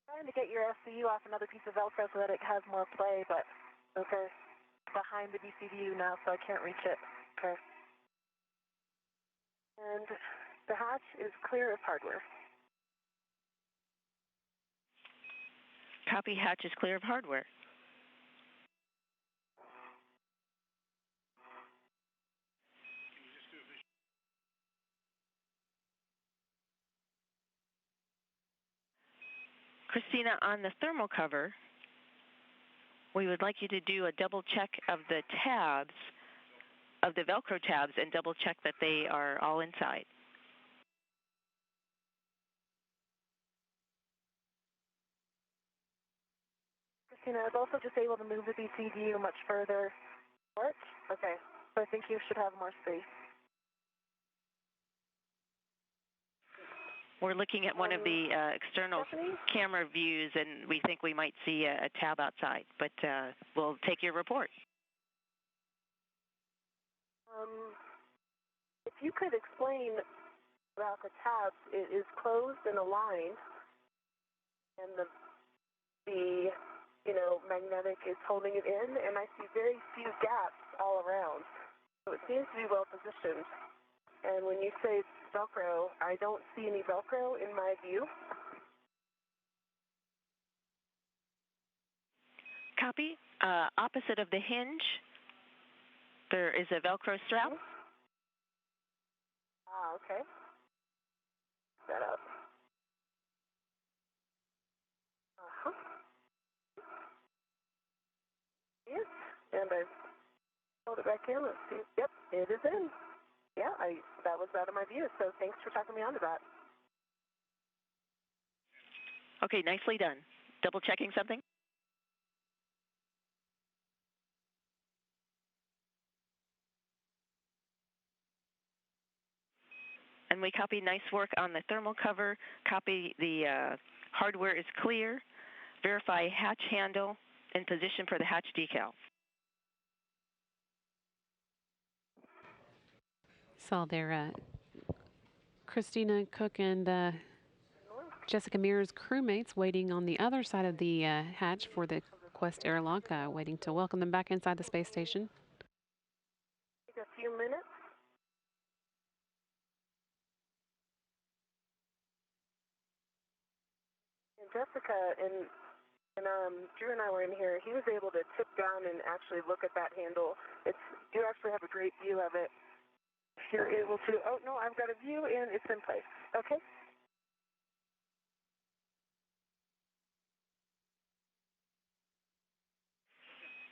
Trying to get your SCU off another piece of Velcro so that it has more play, but Okay. behind the BCDU now, so I can't reach it. Okay. And the hatch is clear of hardware. Copy, hatch is clear of hardware. Christina, on the thermal cover, we would like you to do a double check of the tabs, of the Velcro tabs, and double check that they are all inside. Christina, I was also just able to move the BCDU much further apart. Okay. So I think you should have more space. We're looking at one of the external camera views, and we think we might see a tab outside, but we'll take your report. If you could explain about the tabs, it is closed and aligned, and the magnetic is holding it in, and I see very few gaps all around. So it seems to be well positioned. And when you say Velcro, I don't see any Velcro in my view. Copy. Opposite of the hinge, there is a Velcro strap. Ah, okay. Set up. Uh-huh. Yes, and I hold it back in. Let's see. Yep, it is in. Yeah, that was out of my view, so thanks for talking me onto that. Okay, nicely done. Double checking something? And we copy nice work on the thermal cover. Copy the hardware is clear. Verify hatch handle in position for the hatch decal. Saw there, Christina Cook and Jessica Meir's crewmates waiting on the other side of the hatch for the Quest airlock, waiting to welcome them back inside the space station. Take a few minutes. And Jessica and Drew and I were in here. He was able to tip down and actually look at that handle. You actually have a great view of it. If you're able to, oh no, I've got a view and it's in place. Okay.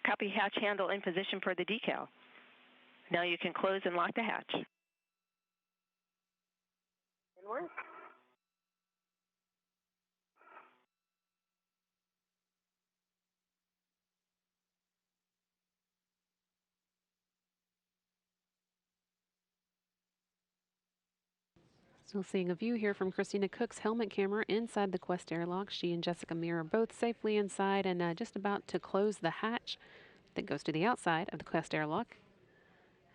Copy hatch handle in position per the decal. Now you can close and lock the hatch. Inward. Still seeing a view here from Christina Cook's helmet camera inside the Quest airlock. She and Jessica Meir are both safely inside and just about to close the hatch that goes to the outside of the Quest airlock.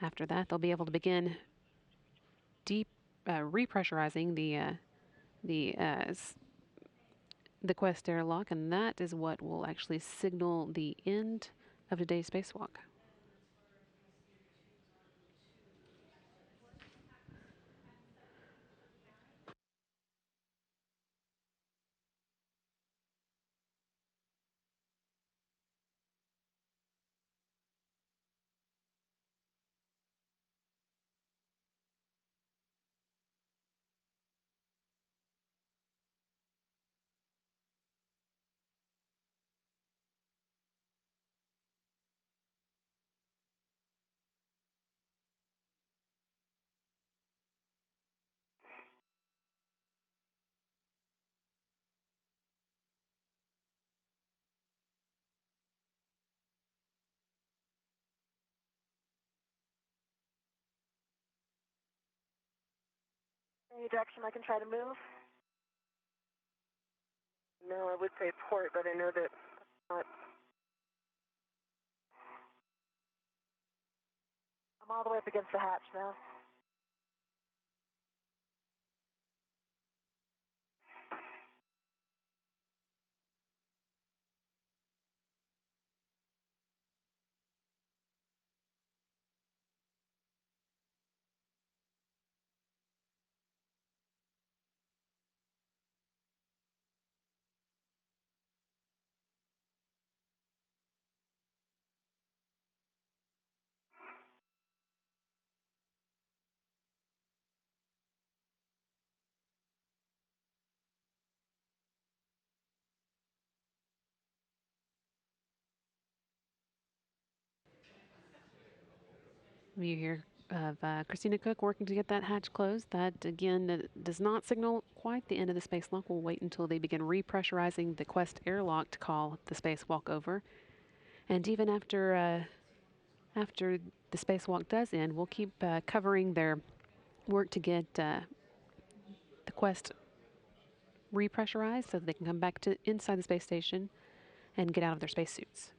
After that, they'll be able to begin repressurizing the Quest airlock, and that is what will actually signal the end of today's spacewalk. Any direction I can try to move? No, I would say port, but I know that not. I'm all the way up against the hatch now. View here of Christina Cook working to get that hatch closed. That, again, does not signal quite the end of the spacewalk. We'll wait until they begin repressurizing the Quest airlock to call the spacewalk over. And even after the spacewalk does end, we'll keep covering their work to get the Quest repressurized so that they can come back to inside the space station and get out of their spacesuits.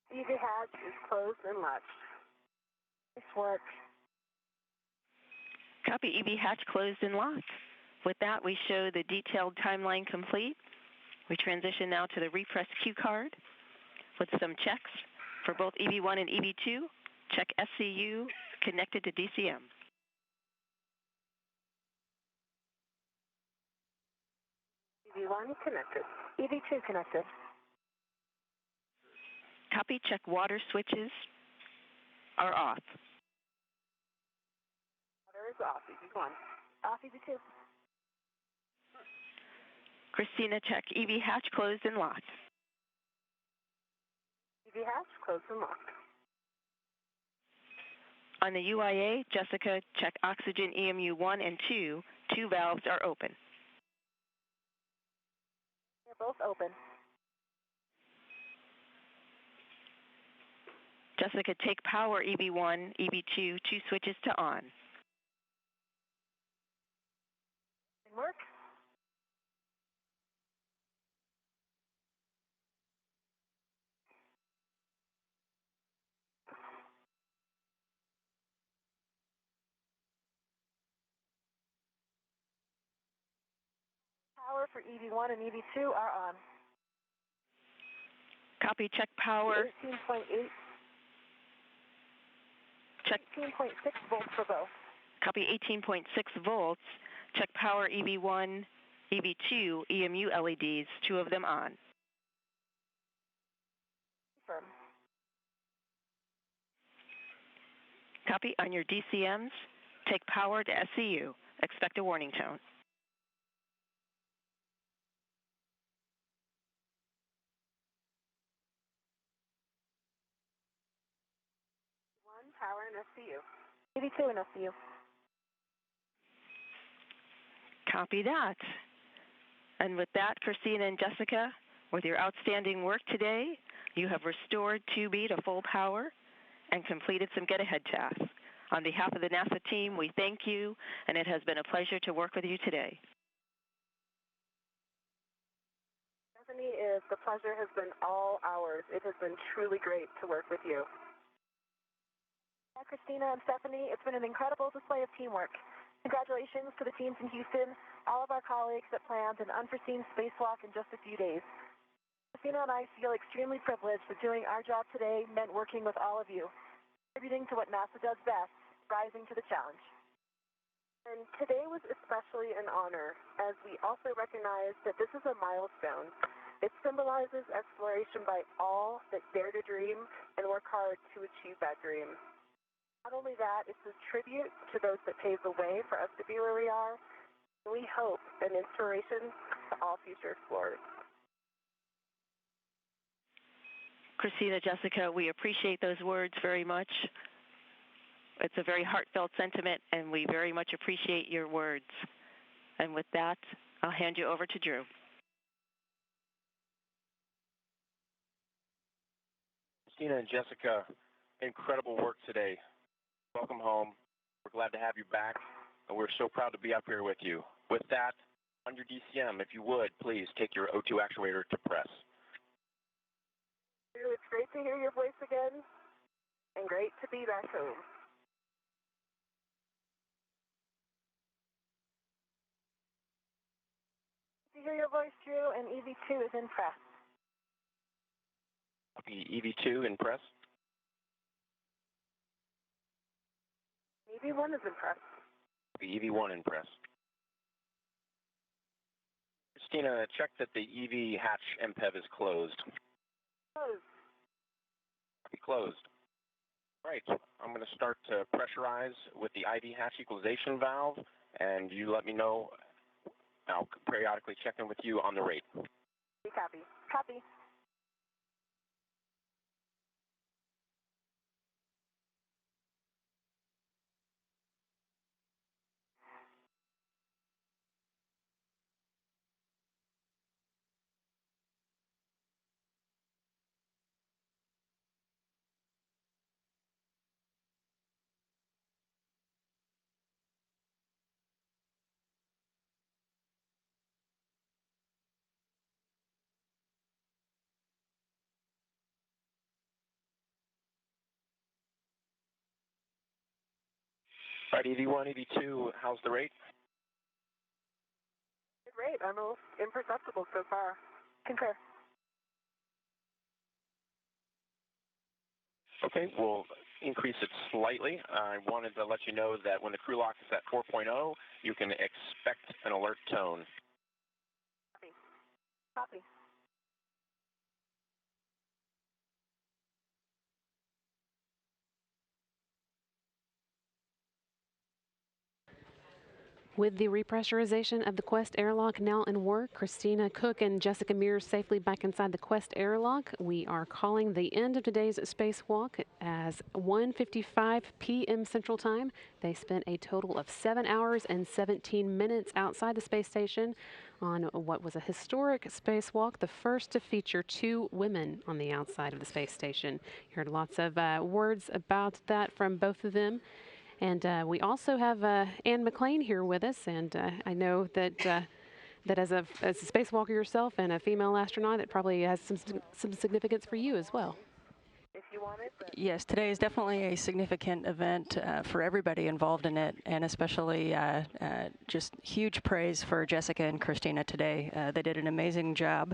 EV hatch is closed and latched. Nice work. Copy EV hatch closed and locked. With that, we show the detailed timeline complete. We transition now to the repress cue card with some checks for both EV1 and EV2. Check SCU connected to DCM. EV1 connected. EV2 connected. Copy, check water switches are off. Water is off, EV1. Off EV2. Christina, check EV hatch closed and locked. EV hatch closed and locked. On the UIA, Jessica, check oxygen EMU 1 and 2. 2 valves are open. They're both open. Jessica, take power EV1, EV2, two switches to on. Work. Power for EV1 and EV2 are on. Copy, check power. 18.8. Check. 18.6 volts for both. Copy 18.6 volts. Check power EV1, EV2, EMU LEDs, two of them on. Confirm. Copy on your DCMs. Take power to SCU. Expect a warning tone. One, power and SCU. EV2 and SCU. Copy that. And with that, Christina and Jessica, with your outstanding work today, you have restored 2B to full power and completed some get-ahead tasks. On behalf of the NASA team, we thank you, and it has been a pleasure to work with you today. Stephanie, the pleasure has been all ours. It has been truly great to work with you. Yeah, Christina and Stephanie, it's been an incredible display of teamwork. Congratulations to the teams in Houston, all of our colleagues that planned an unforeseen spacewalk in just a few days. Christina and I feel extremely privileged that doing our job today meant working with all of you, contributing to what NASA does best, rising to the challenge. And today was especially an honor, as we also recognize that this is a milestone. It symbolizes exploration by all that dare to dream and work hard to achieve that dream. Not only that, it's a tribute to those that paved the way for us to be where we are, and we hope an inspiration to all future explorers. Christina, Jessica, we appreciate those words very much. It's a very heartfelt sentiment, and we very much appreciate your words. And with that, I'll hand you over to Drew. Christina and Jessica, incredible work today. Welcome home. We're glad to have you back, and we're so proud to be up here with you. With that, on your DCM, if you would, please take your O2 actuator to press. It's great to hear your voice again, and great to be back home. To hear your voice, Drew, and EV2 is in press. Copy EV2 in press. EV1 is in press. Copy EV1 in press. Christina, check that the EV hatch MPEV is closed. Closed. Copy closed. All right, I'm going to start to pressurize with the IV hatch equalization valve, and you let me know. I'll periodically check in with you on the rate. Copy. Copy. All right, EV1, EV2, how's the rate? Good rate. Almost imperceptible so far. Concur. Okay, we'll increase it slightly. I wanted to let you know that when the crew lock is at 4.0, you can expect an alert tone. Copy. Copy. With the repressurization of the Quest airlock now in work, Christina Cook and Jessica Meir safely back inside the Quest airlock, we are calling the end of today's spacewalk as 1:55 p.m. Central Time. They spent a total of 7 hours and 17 minutes outside the space station on what was a historic spacewalk, the first to feature 2 women on the outside of the space station. You heard lots of words about that from both of them. And we also have Anne McLean here with us, and I know that that as a spacewalker yourself and a female astronaut, it probably has some significance for you as well. If you want it. Yes, today is definitely a significant event for everybody involved in it, and especially just huge praise for Jessica and Christina today. They did an amazing job.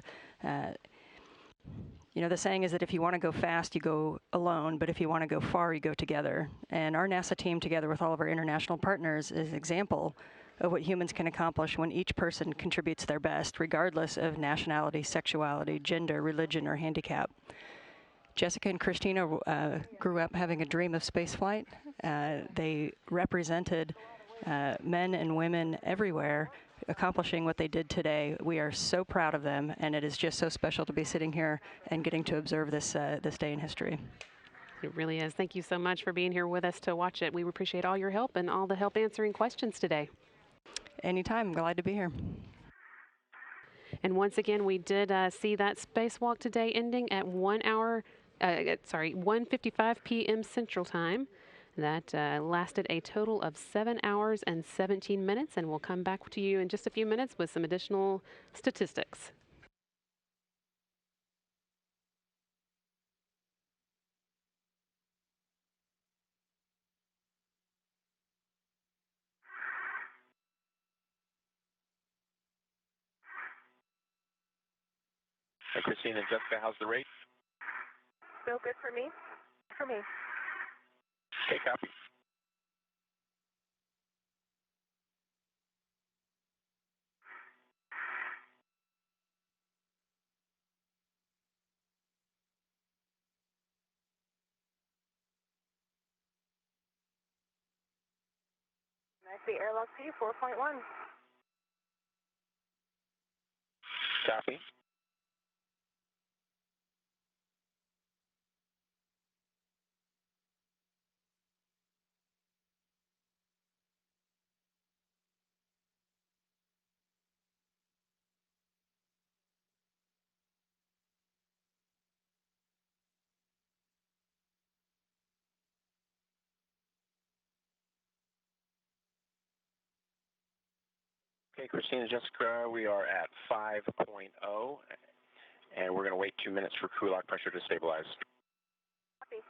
You know, the saying is that if you want to go fast, you go alone, but if you want to go far, you go together. And our NASA team, together with all of our international partners, is an example of what humans can accomplish when each person contributes their best, regardless of nationality, sexuality, gender, religion, or handicap. Jessica and Christina grew up having a dream of spaceflight. They represented men and women everywhere accomplishing what they did today. We are so proud of them, and it is just so special to be sitting here and getting to observe this day in history. It really is. Thank you so much for being here with us to watch it. We appreciate all your help and all the help answering questions today. Anytime. I'm glad to be here. And once again, we did see that spacewalk today ending at 1:55 p.m. Central Time. That lasted a total of 7 hours and 17 minutes, and we'll come back to you in just a few minutes with some additional statistics. Hey, Christina and Jessica, how's the rate? Still good for me? For me. Okay, copy. I see airlock P 4.1. Copy. Okay, Christina and Jessica, we are at 5.0, and we're going to wait 2 minutes for crew lock pressure to stabilize. Copy.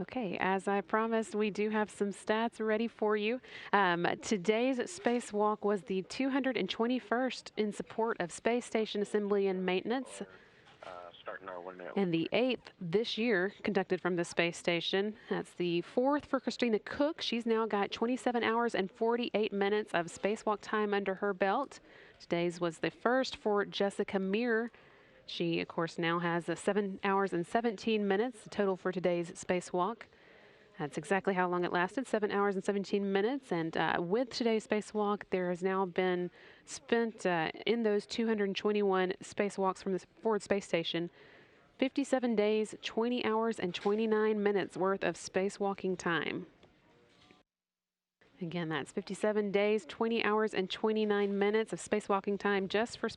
Okay, as I promised, we do have some stats ready for you. Today's spacewalk was the 221st in support of space station assembly and maintenance, Starting our 1 minute. and the 8th this year conducted from the space station. That's the 4th for Christina Cook. She's now got 27 hours and 48 minutes of spacewalk time under her belt. Today's was the 1st for Jessica Meir. She, of course, now has 7 hours and 17 minutes total for today's spacewalk. That's exactly how long it lasted, 7 hours and 17 minutes. And with today's spacewalk, there has now been spent in those 221 spacewalks from the forward space station, 57 days, 20 hours, and 29 minutes worth of spacewalking time. Again, that's 57 days, 20 hours, and 29 minutes of spacewalking time just for